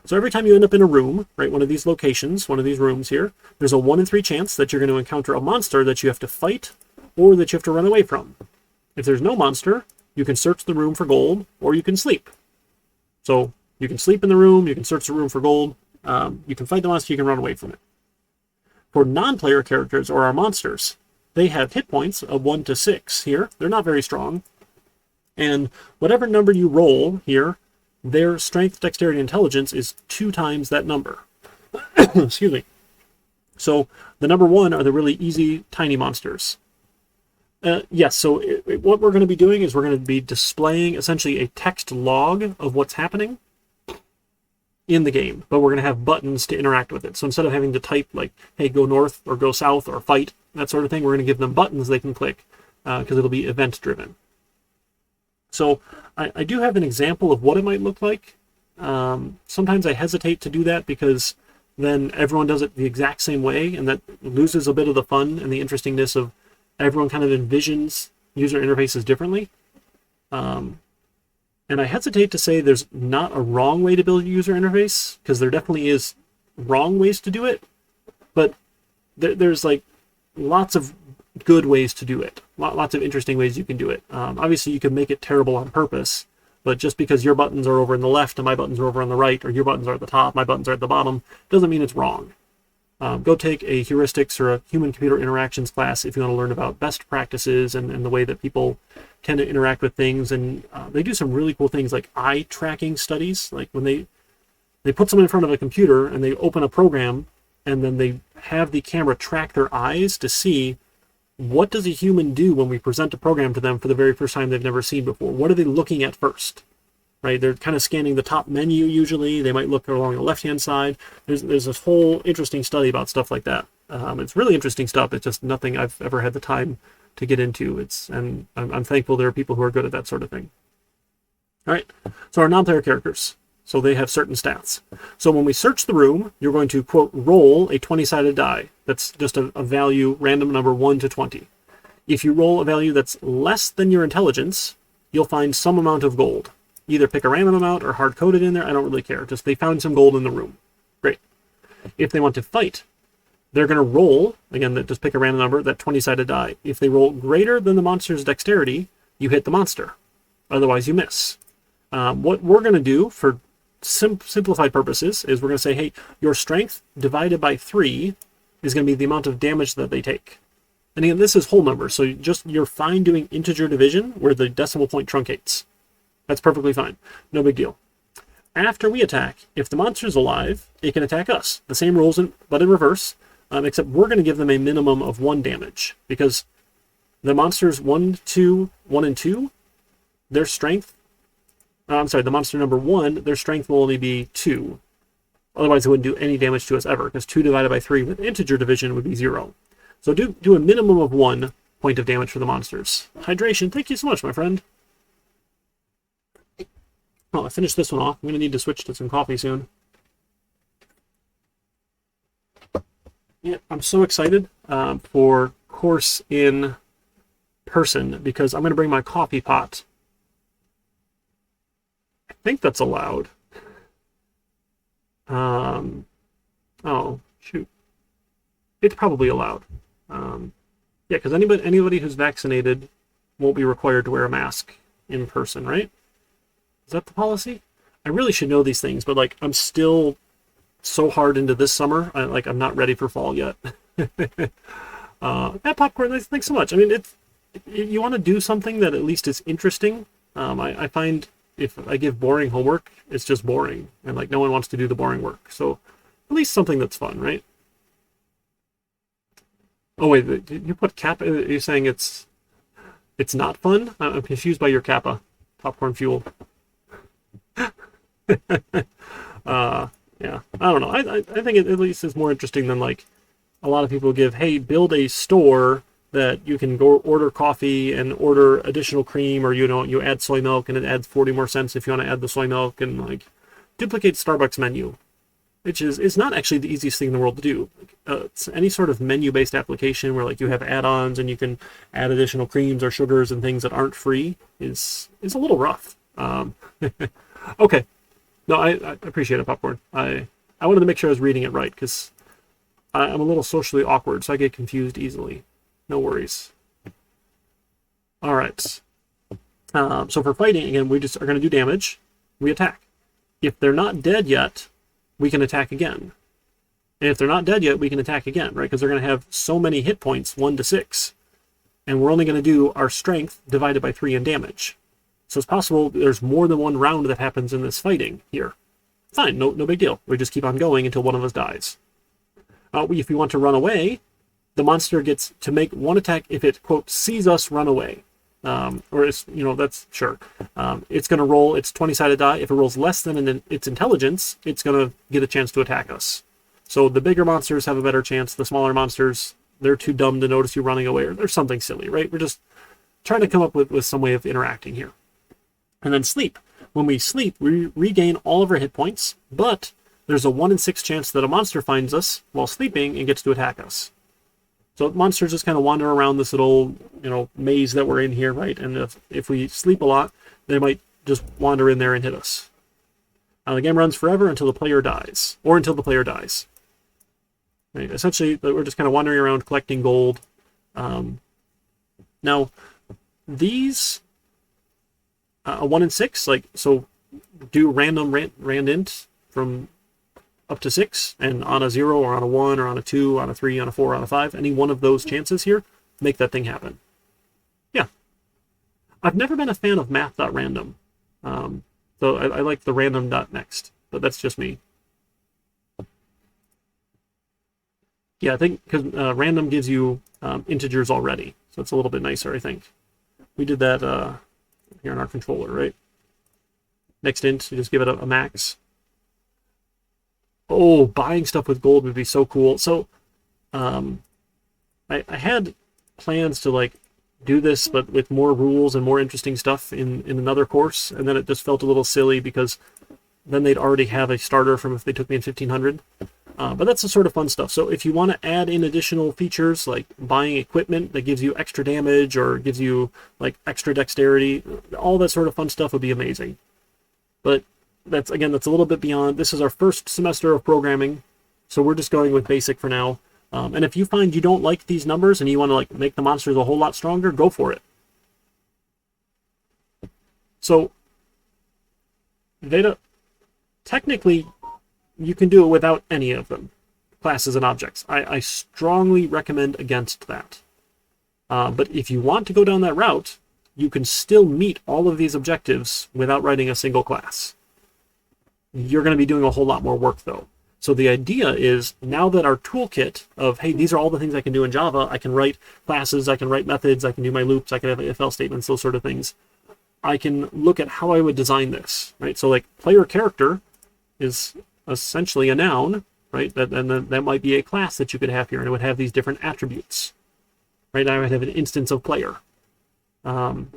So every time you end up in a room, right, one of these locations, one of these rooms here, there's a 1 in 3 chance that you're going to encounter a monster that you have to fight or that you have to run away from. If there's no monster, you can search the room for gold, or you can sleep. So you can sleep in the room, you can search the room for gold, you can fight the monster, you can run away from it. For non-player characters, or our monsters, they have hit points of 1 to 6 here. They're not very strong. And whatever number you roll here, their strength, dexterity, intelligence is 2 times that number. Excuse me. So the number 1 are the really easy, tiny monsters. Yes, so what we're going to be doing is we're going to be displaying essentially a text log of what's happening. in the game, but we're going to have buttons to interact with it. So instead of having to type like, hey, go north or go south or fight, that sort of thing, we're going to give them buttons they can click because it'll be event driven. So I do have an example of what it might look like. Sometimes I hesitate to do that because then everyone does it the exact same way, and that loses a bit of the fun and the interestingness of everyone kind of envisions user interfaces differently. And I hesitate to say there's not a wrong way to build a user interface, because there definitely is wrong ways to do it, but there's like lots of good ways to do it, lots of interesting ways you can do it. Obviously, you can make it terrible on purpose, but just because your buttons are over on the left and my buttons are over on the right, or your buttons are at the top, my buttons are at the bottom, doesn't mean it's wrong. Go take a heuristics or a human-computer interactions class if you want to learn about best practices and the way that people tend to interact with things. And they do some really cool things like eye tracking studies. Like when they put someone in front of a computer and they open a program, and then they have the camera track their eyes to see what does a human do when we present a program to them for the very first time they've never seen before. What are they looking at first? Right, they're kind of scanning the top menu usually. They might look along the left-hand side. There's this whole interesting study about stuff like that. It's really interesting stuff. It's just nothing I've ever had the time to get into. And I'm thankful there are people who are good at that sort of thing. All right, so our non-player characters. So they have certain stats. So when we search the room, you're going to, quote, roll a 20-sided die. That's just a value, random number 1 to 20. If you roll a value that's less than your intelligence, you'll find some amount of gold. Either pick a random amount or hard-code it in there. I don't really care. Just they found some gold in the room. Great. If they want to fight, they're going to roll, again, just pick a random number, that 20-sided die. If they roll greater than the monster's dexterity, you hit the monster. Otherwise, you miss. What we're going to do for simplified purposes is we're going to say, hey, your strength divided by 3 is going to be the amount of damage that they take. And again, this is whole numbers, so you're fine doing integer division where the decimal point truncates. That's perfectly fine. No big deal. After we attack, if the monster's alive, it can attack us. The same rules, but in reverse, except we're going to give them a minimum of 1 damage, because the monsters 1, 2, 1, and 2, their strength, the monster number 1, their strength will only be 2. Otherwise, it wouldn't do any damage to us ever, because 2 divided by 3 with integer division would be 0. So do a minimum of 1 point of damage for the monsters. Hydration, thank you so much, my friend. Well, I finished this one off. I'm going to need to switch to some coffee soon. Yeah, I'm so excited for course in person because I'm going to bring my coffee pot. I think that's allowed. Oh, shoot. It's probably allowed. Yeah, because anybody who's vaccinated won't be required to wear a mask in person, right? Is that the policy? I really should know these things, but like I'm still so hard into this summer. I'm not ready for fall yet. That popcorn, thanks so much. I mean, you want to do something that at least is interesting. I find if I give boring homework, it's just boring, and like no one wants to do the boring work. So at least something that's fun, right? Oh wait, you put kappa? You're saying it's not fun? I'm confused by your kappa. Popcorn fuel. Yeah, I don't know. I think it at least is more interesting than like a lot of people give, hey, build a store that you can go order coffee and order additional cream, or you add soy milk and it adds 40 more cents if you want to add the soy milk, and like duplicate Starbucks menu, which is not actually the easiest thing in the world to do. It's any sort of menu-based application where like you have add-ons and you can add additional creams or sugars and things that aren't free is a little rough. Okay. No, I appreciate it, Popcorn. I wanted to make sure I was reading it right, because I'm a little socially awkward, so I get confused easily. No worries. All right. So for fighting, again, we just are going to do damage. We attack. If they're not dead yet, we can attack again. And if they're not dead yet, we can attack again, right? Because they're going to have so many hit points, 1 to 6. And we're only going to do our strength divided by 3 in damage. So it's possible there's more than one round that happens in this fighting here. Fine, no big deal. We just keep on going until one of us dies. If we want to run away, the monster gets to make one attack if it, quote, sees us run away. or it's, you know, that's sure. It's going to roll its 20-sided die. If it rolls less than its intelligence, it's going to get a chance to attack us. So the bigger monsters have a better chance. The smaller monsters, they're too dumb to notice you running away, or there's something silly, right? We're just trying to come up with some way of interacting here. And then sleep. When we sleep, we regain all of our hit points, but there's a 1 in 6 chance that a monster finds us while sleeping and gets to attack us. So monsters just kind of wander around this little, you know, maze that we're in here, right? And if we sleep a lot, they might just wander in there and hit us. Now the game runs forever until the player dies, or until the player dies. Right? Essentially, we're just kind of wandering around collecting gold. Now, these a 1 in 6, like, so do random randint from up to 6, and on a 0 or on a 1 or on a 2, on a 3, on a 4, on a 5, any one of those chances here, make that thing happen. Yeah. I've never been a fan of math.random. So I like the random.next, but that's just me. Yeah, I think because random gives you integers already, so it's a little bit nicer, I think. We did that here in our controller, right? Next int, you just give it a max. Oh, buying stuff with gold would be so cool. So I had plans to like do this, but with more rules and more interesting stuff in another course, and then it just felt a little silly because then they'd already have a starter from if they took me in 1500. But that's the sort of fun stuff. So if you want to add in additional features like buying equipment that gives you extra damage or gives you like extra dexterity, all that sort of fun stuff would be amazing. But that's a little bit beyond. This is our first semester of programming, so we're just going with basic for now. And if you find you don't like these numbers and you want to like make the monsters a whole lot stronger, go for it. So technically, you can do it without any of them, classes and objects. I strongly recommend against that. But if you want to go down that route, you can still meet all of these objectives without writing a single class. You're going to be doing a whole lot more work, though. So the idea is, now that our toolkit of, hey, these are all the things I can do in Java, I can write classes, I can write methods, I can do my loops, I can have if-else statements, those sort of things. I can look at how I would design this, right? So like player character is essentially a noun, right? And then that might be a class that you could have here, and it would have these different attributes, right? I would have an instance of player. In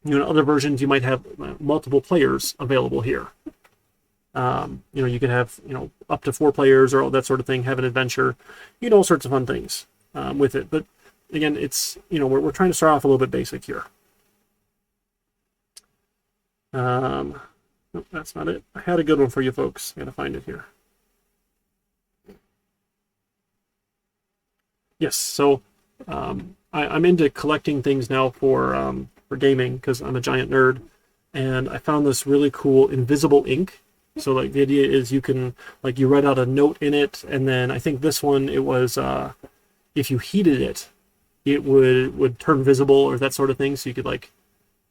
other versions, you might have multiple players available here. You could have, up to 4 players or all that sort of thing, have an adventure, all sorts of fun things with it. But again, it's, we're trying to start off a little bit basic here. Nope, that's not it. I had a good one for you folks. I gotta find it here. Yes, so I'm into collecting things now for gaming because I'm a giant nerd, and I found this really cool invisible ink. So like the idea is you can you write out a note in it, and then I think this one it was if you heated it, it would turn visible or that sort of thing. So you could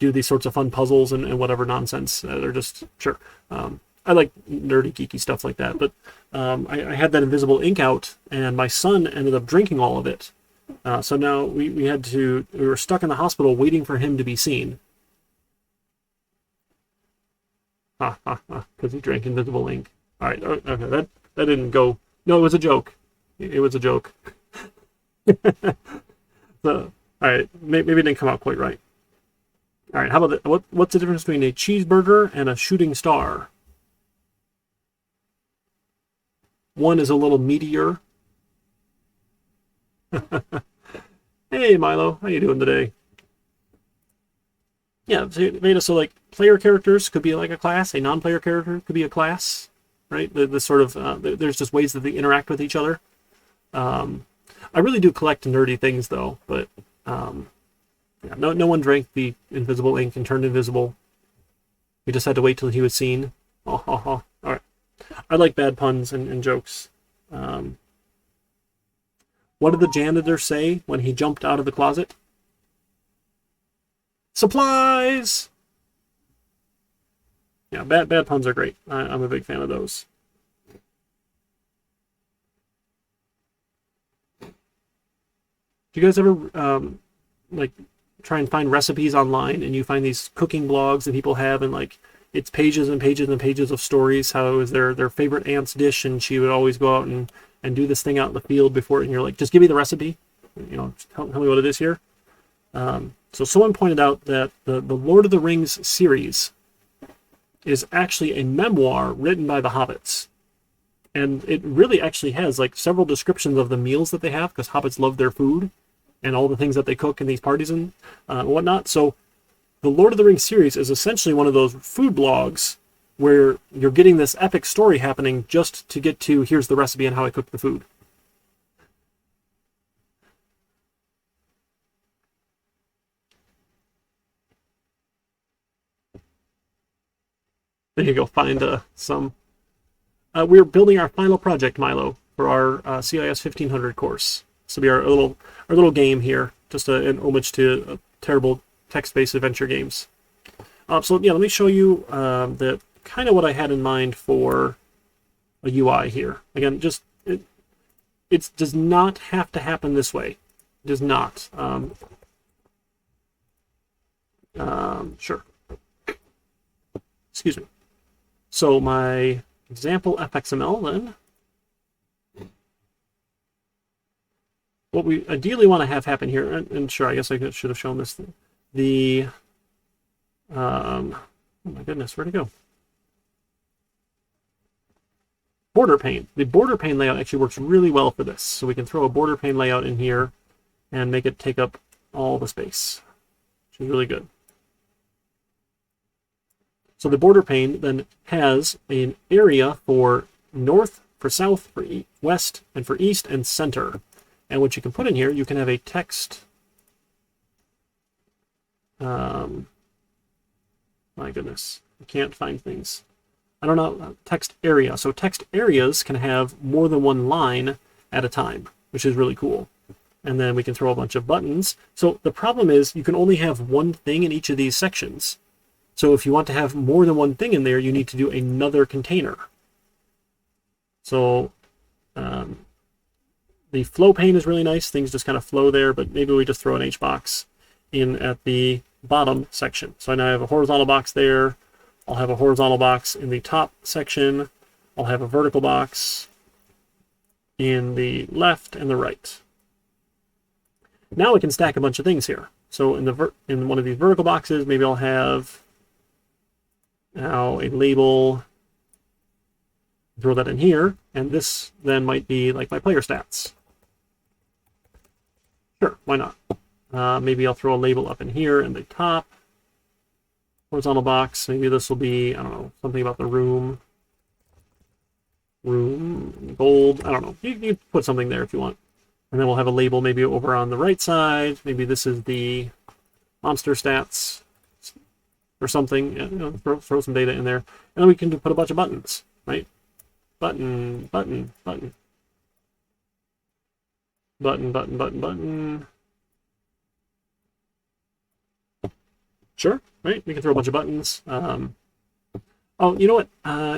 do these sorts of fun puzzles and whatever nonsense. They're just sure. I like nerdy, geeky stuff like that. But I had that invisible ink out, and my son ended up drinking all of it. So now we were stuck in the hospital waiting for him to be seen. Because he drank invisible ink. All right, okay, that didn't go. No, it was a joke. It was a joke. So, all right, maybe it didn't come out quite right. All right, how about that? What's the difference between a cheeseburger and a shooting star? One is a little meatier. Hey, Milo, how you doing today? Yeah, so player characters could be like a class. A non-player character could be a class, right? The sort of there's just ways that they interact with each other. I really do collect nerdy things though, but yeah, no one drank the invisible ink and turned invisible. We just had to wait till he was seen. All right. I like bad puns and jokes. What did the janitor say when he jumped out of the closet? Supplies! Yeah, bad puns are great. I'm a big fan of those. Do you guys ever try and find recipes online, and you find these cooking blogs that people have, and like it's pages and pages and pages of stories, how it was their favorite aunt's dish, and she would always go out and do this thing out in the field before, and you're like, just give me the recipe, you know, tell me what it is here. So someone pointed out that the Lord of the Rings series is actually a memoir written by the hobbits. And it really actually has like several descriptions of the meals that they have, because hobbits love their food and all the things that they cook in these parties and whatnot. So the Lord of the Rings series is essentially one of those food blogs where you're getting this epic story happening just to get to, here's the recipe and how I cook the food. There you go, find some. We're building our final project, Milo, for our CIS 1500 course. This will be our little game here, just an homage to terrible text-based adventure games. So yeah, let me show you the kind of what I had in mind for a UI here. Again, just it does not have to happen this way. It does not. Sure. Excuse me. So my example fxml then. What we ideally want to have happen here, and sure, I guess I should have shown this. Oh my goodness, where'd it go? Border pane. The border pane layout actually works really well for this. So we can throw a border pane layout in here and make it take up all the space, which is really good. So the border pane then has an area for north, for south, for west, and for east and center. And what you can put in here, you can have a text. My goodness, I can't find things. I don't know, text area. So text areas can have more than one line at a time, which is really cool. And then we can throw a bunch of buttons. So the problem is you can only have one thing in each of these sections. So if you want to have more than one thing in there, you need to do another container. So the flow pane is really nice. Things just kind of flow there, but maybe we just throw an HBox in at the bottom section. So now I have a horizontal box there. I'll have a horizontal box in the top section. I'll have a vertical box in the left and the right. Now we can stack a bunch of things here. So in one of these vertical boxes, maybe I'll have now a label. Throw that in here, and this then might be like my player stats. Sure, why not? Maybe I'll throw a label up in here in the top horizontal box. Maybe this will be, I don't know, something about the room, gold. I don't know. You put something there if you want. And then we'll have a label maybe over on the right side. Maybe this is the monster stats or something. You know, throw some data in there. And then we can put a bunch of buttons, right? Button, button, button. Button, button, button, button. Sure, right? We can throw a bunch of buttons. Oh, you know what?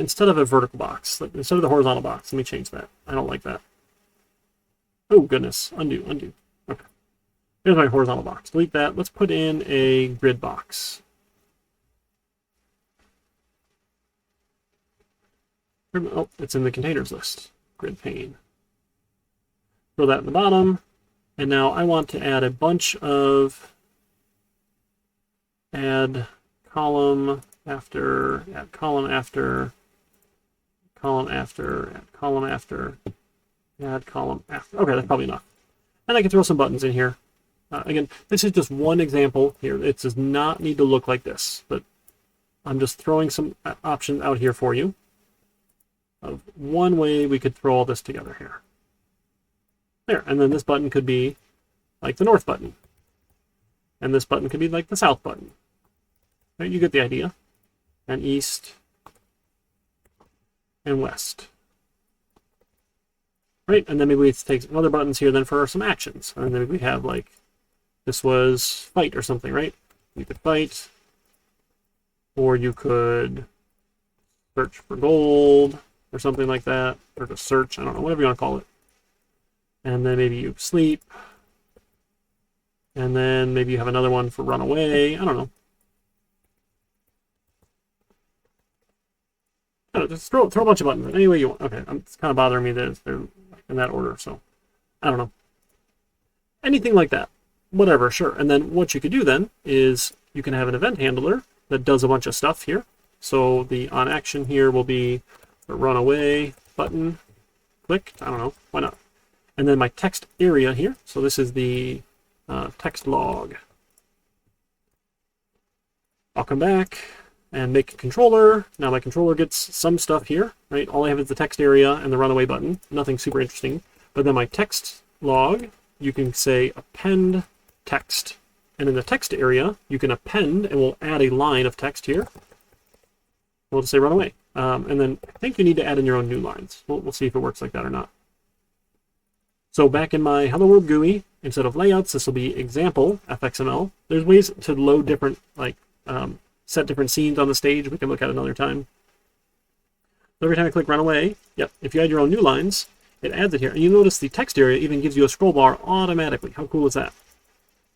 Instead of a vertical box, instead of the horizontal box, let me change that. I don't like that. Oh, goodness. Undo, undo. Okay. Here's my horizontal box. Delete that. Let's put in a grid box. Oh, it's in the containers list. Grid pane. Throw that in the bottom. And now I want to add a bunch of add column after, add column after, column after, add column after, add column after. Okay, that's probably enough. And I can throw some buttons in here. Again, this is just one example here. It does not need to look like this, but I'm just throwing some options out here for you of one way we could throw all this together here. There, and then this button could be like the north button. And this button could be like the south button. Right, you get the idea. And east and west. Right, and then maybe we take some other buttons here then for some actions. And then we have like, this was fight or something, right? You could fight, or you could search for gold, or something like that, or just search, I don't know, whatever you want to call it. And then maybe you sleep. And then maybe you have another one for run away. I don't know. Just throw a bunch of buttons in any way you want. Okay, it's kind of bothering me that they're in that order, so I don't know. Anything like that. Whatever, sure. And then what you could do then is you can have an event handler that does a bunch of stuff here. So the on action here will be the run away button. Click. I don't know. Why not? And then my text area here. So this is the text log. I'll come back and make a controller. Now my controller gets some stuff here, right? All I have is the text area and the runaway button. Nothing super interesting. But then my text log, you can say append text. And in the text area, you can append, and we'll add a line of text here. We'll just say run away. And then I think you need to add in your own new lines. We'll see if it works like that or not. So back in my Hello World GUI, instead of layouts, this will be example fxml. There's ways to load different, like, set different scenes on the stage. We can look at another time. So every time I click run away, yep, if you add your own new lines, it adds it here. And you notice the text area even gives you a scroll bar automatically. How cool is that?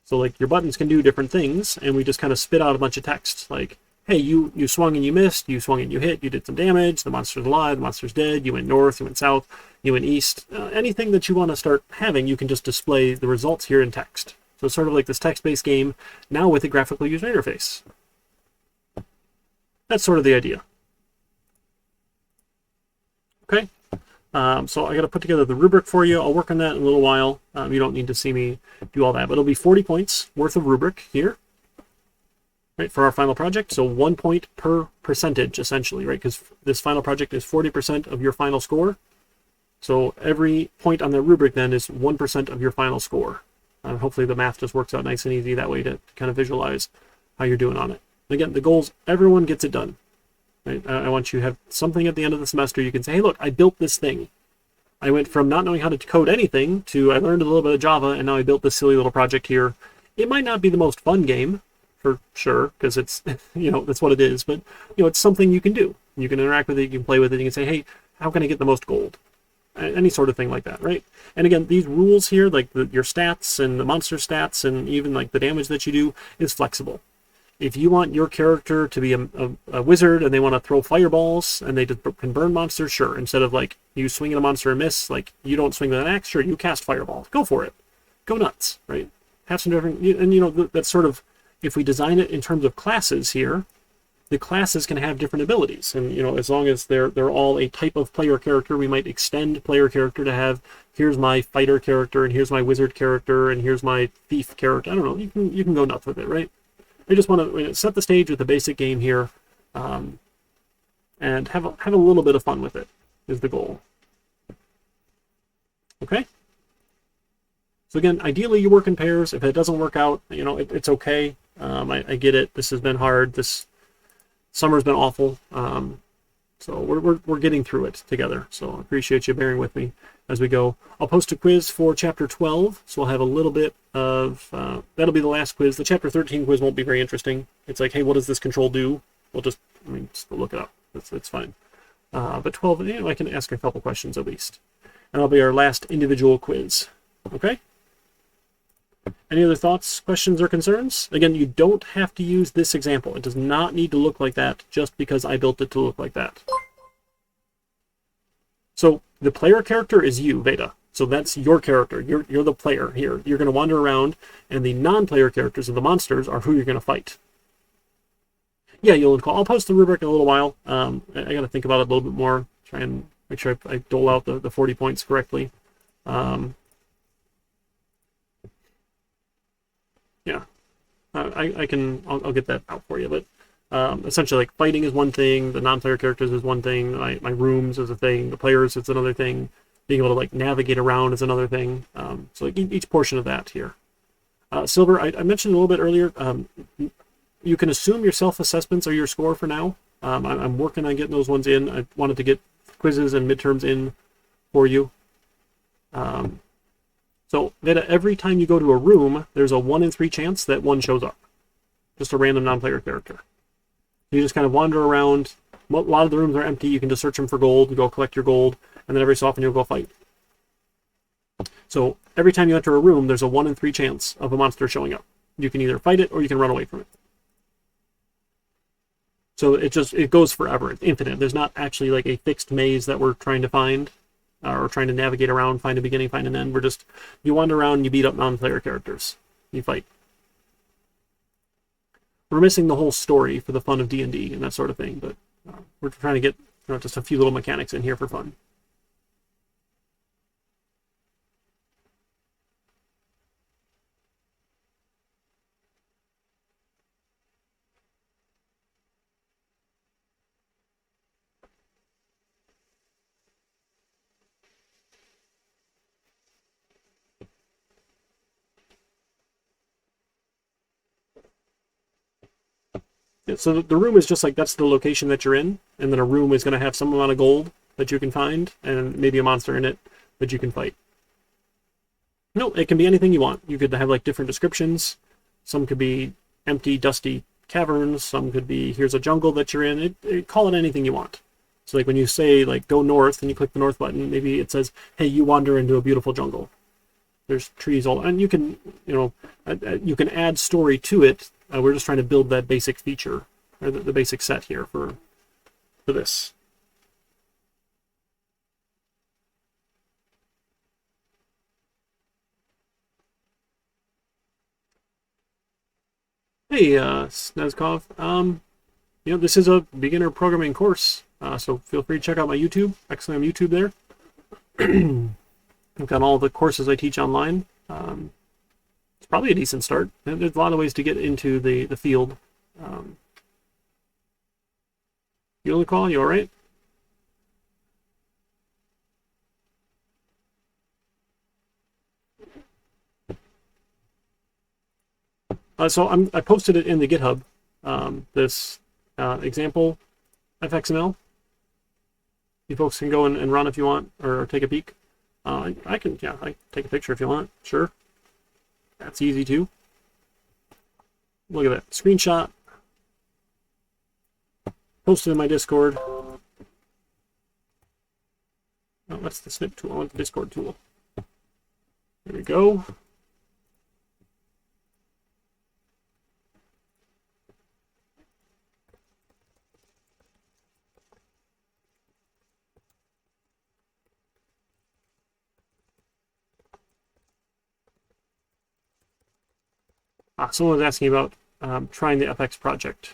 So like your buttons can do different things, and we just kind of spit out a bunch of text. Like, hey, you swung and you missed, you swung and you hit, you did some damage, the monster's alive, the monster's dead, you went north, you went south, you went east. Anything that you want to start having, you can just display the results here in text. So it's sort of like this text-based game, now with a graphical user interface. That's sort of the idea. Okay. So I got to put together the rubric for you. I'll work on that in a little while. You don't need to see me do all that, but it'll be 40 points worth of rubric here, right, for our final project. So 1 point per percentage, essentially, right, because this final project is 40% of your final score. So every point on the rubric then is 1% of your final score. Hopefully the math just works out nice and easy that way to kind of visualize how you're doing on it. Again, the goal is everyone gets it done. Right? I want you to have something at the end of the semester you can say, hey, look, I built this thing. I went from not knowing how to code anything to I learned a little bit of Java, and now I built this silly little project here. It might not be the most fun game, for sure, because it's, you know, that's what it is, but, you know, it's something you can do. You can interact with it, you can play with it, you can say, hey, how can I get the most gold? Any sort of thing like that, right? And again, these rules here, like your stats and the monster stats and even like the damage that you do is flexible. If you want your character to be a wizard and they want to throw fireballs and they just can burn monsters, sure. Instead of like you swing at a monster and miss, like you don't swing with an axe, sure, you cast fireballs. Go for it. Go nuts, right? Have some different, and you know, that's sort of, if we design it in terms of classes here, the classes can have different abilities. And, you know, as long as they're all a type of player character, we might extend player character to have, here's my fighter character, and here's my wizard character, and here's my thief character. I don't know, you can go nuts with it, right? I just want to set the stage with the basic game here, and have a little bit of fun with it is the goal. Okay? So again, ideally you work in pairs. If it doesn't work out, you know, it's okay. I get it. This has been hard. This summer's been awful. So we're getting through it together. So I appreciate you bearing with me as we go. I'll post a quiz for Chapter 12, so we'll have a little bit of, that'll be the last quiz. The Chapter 13 quiz won't be very interesting. It's like, hey, what does this control do? We'll just look it up. It's fine. But 12, you know, I can ask a couple questions at least. And that'll be our last individual quiz. Okay? Any other thoughts, questions, or concerns? Again, you don't have to use this example. It does not need to look like that just because I built it to look like that. So the player character is you, Veda. So that's your character. You're the player here. You're going to wander around, and the non-player characters of the monsters are who you're going to fight. Yeah, I'll post the rubric in a little while. I got to think about it a little bit more. Try and make sure I dole out the 40 points correctly. Yeah, I'll get that out for you. But essentially, like, fighting is one thing, the non-player characters is one thing, my rooms is a thing, the players is another thing, being able to like navigate around is another thing. So like each portion of that here. Silver, I mentioned a little bit earlier, you can assume your self-assessments are your score for now. I'm working on getting those ones in. I wanted to get quizzes and midterms in for you. So that every time you go to a room, there's a 1 in 3 chance that one shows up. Just a random non-player character. You just kind of wander around. A lot of the rooms are empty. You can just search them for gold. You go collect your gold, and then every so often you'll go fight. So every time you enter a room, there's a 1 in 3 chance of a monster showing up. You can either fight it or you can run away from it. So it goes forever. It's infinite. There's not actually like a fixed maze that we're trying to find or trying to navigate around, find a beginning, find an end. We're just, you wander around, you beat up non-player characters. You fight. We're missing the whole story for the fun of D&D and that sort of thing, but we're trying to get just a few little mechanics in here for fun. So the room is just like, that's the location that you're in, and then a room is going to have some amount of gold that you can find, and maybe a monster in it that you can fight. No, it can be anything you want. You could have like different descriptions. Some could be empty, dusty caverns. Some could be, here's a jungle that you're in. Call it anything you want. So like when you say like go north and you click the north button, maybe it says, hey, you wander into a beautiful jungle. There's trees all, and you can, you can add story to it. We're just trying to build that basic feature, or the basic set here for this. Hey, Snezkov. This is a beginner programming course, so feel free to check out my YouTube, Xlam YouTube there. I've got all the courses I teach online. It's probably a decent start. There's a lot of ways to get into the field. You on the call? You all right? So I posted it in the GitHub, this example FXML. You folks can go and run if you want, or take a peek. I can take a picture if you want, sure. That's easy too. Look at that, screenshot. Posted in my Discord. Oh, that's the snip tool, I want the Discord tool. There we go. Someone was asking about trying the FX project.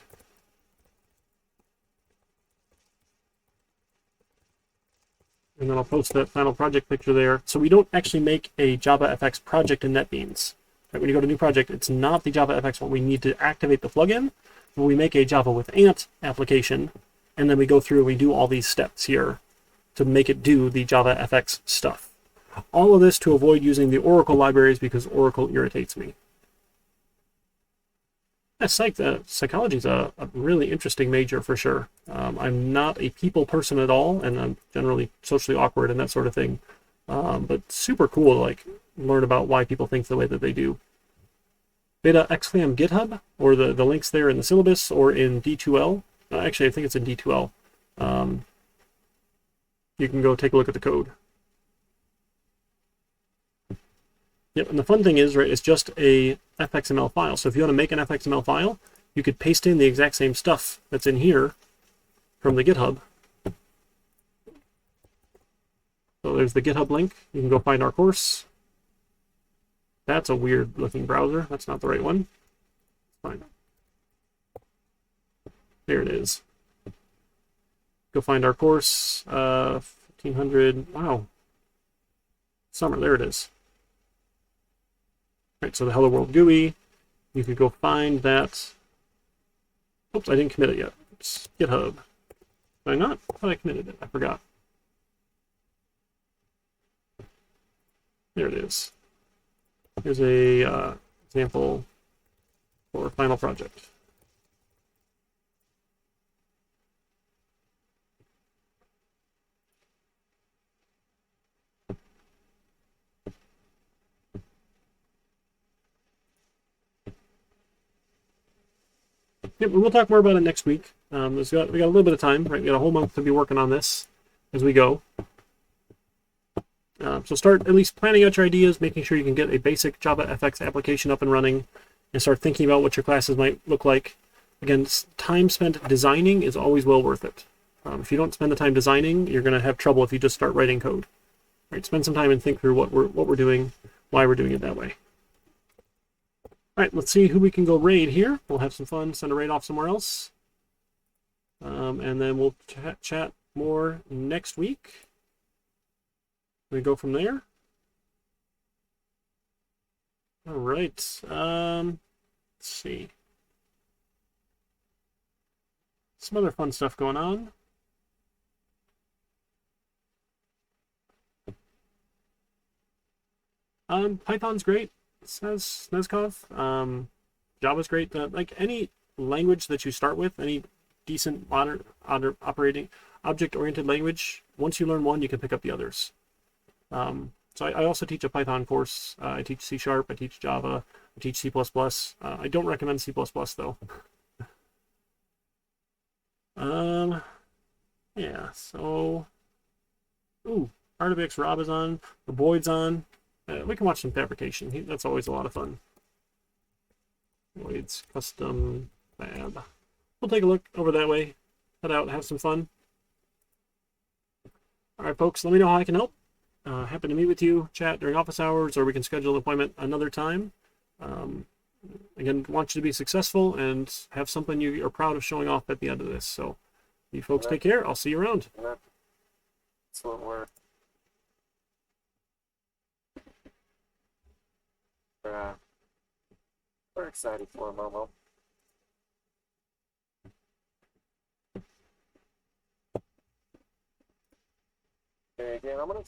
And then I'll post that final project picture there. So we don't actually make a JavaFX project in Netbeans. Right? When you go to new project, it's not the JavaFX one. We need to activate the plugin. We make a Java with Ant application, and then we go through and we do all these steps here to make it do the JavaFX stuff. All of this to avoid using the Oracle libraries because Oracle irritates me. Psychology is a really interesting major for sure. I'm not a people person at all, and I'm generally socially awkward and that sort of thing. But super cool to like learn about why people think the way that they do. Beta Xlam GitHub, or the links there in the syllabus or in D2L. Actually, I think it's in D2L. You can go take a look at the code. Yep, and the fun thing is, right, it's just a FXML file. So if you want to make an FXML file, you could paste in the exact same stuff that's in here from the GitHub. So there's the GitHub link. You can go find our course. That's a weird looking browser. That's not the right one. Fine. There it is. Go find our course. 1500. Wow. Summer. There it is. Right, so the Hello World GUI, you could go find that. Oops, I didn't commit it yet. It's GitHub. Did I not? I thought I committed it. I forgot. There it is. Here's a example for final project. Yeah, we'll talk more about it next week. We got a little bit of time, right? We got a whole month to be working on this as we go. So start at least planning out your ideas, making sure you can get a basic JavaFX application up and running, and start thinking about what your classes might look like. Again, time spent designing is always well worth it. If you don't spend the time designing, you're going to have trouble if you just start writing code. Right, spend some time and think through what we're doing, why we're doing it that way. All right, let's see who we can go raid here. We'll have some fun, send a raid off somewhere else. And then we'll chat more next week. We go from there. All right. Let's see. Some other fun stuff going on. Python's great. Snezkov. Java's great. Like any language that you start with, any decent modern operating object-oriented language, once you learn one, you can pick up the others. So I also teach a Python course. I teach C#, I teach Java, I teach C++. I don't recommend C++ though. Yeah, so... Ooh, Artivix, Rob is on, the Boyd's on. We can watch some fabrication. That's always a lot of fun. Boyd's custom fab. We'll take a look over that way. Head out, have some fun. All right, folks, let me know how I can help. Happy to meet with you, chat during office hours, or we can schedule an appointment another time. Again, want you to be successful and have something you are proud of showing off at the end of this. So, you folks take care. I'll see you around. That's what we're excited for, Momo. Okay, again, I'm gonna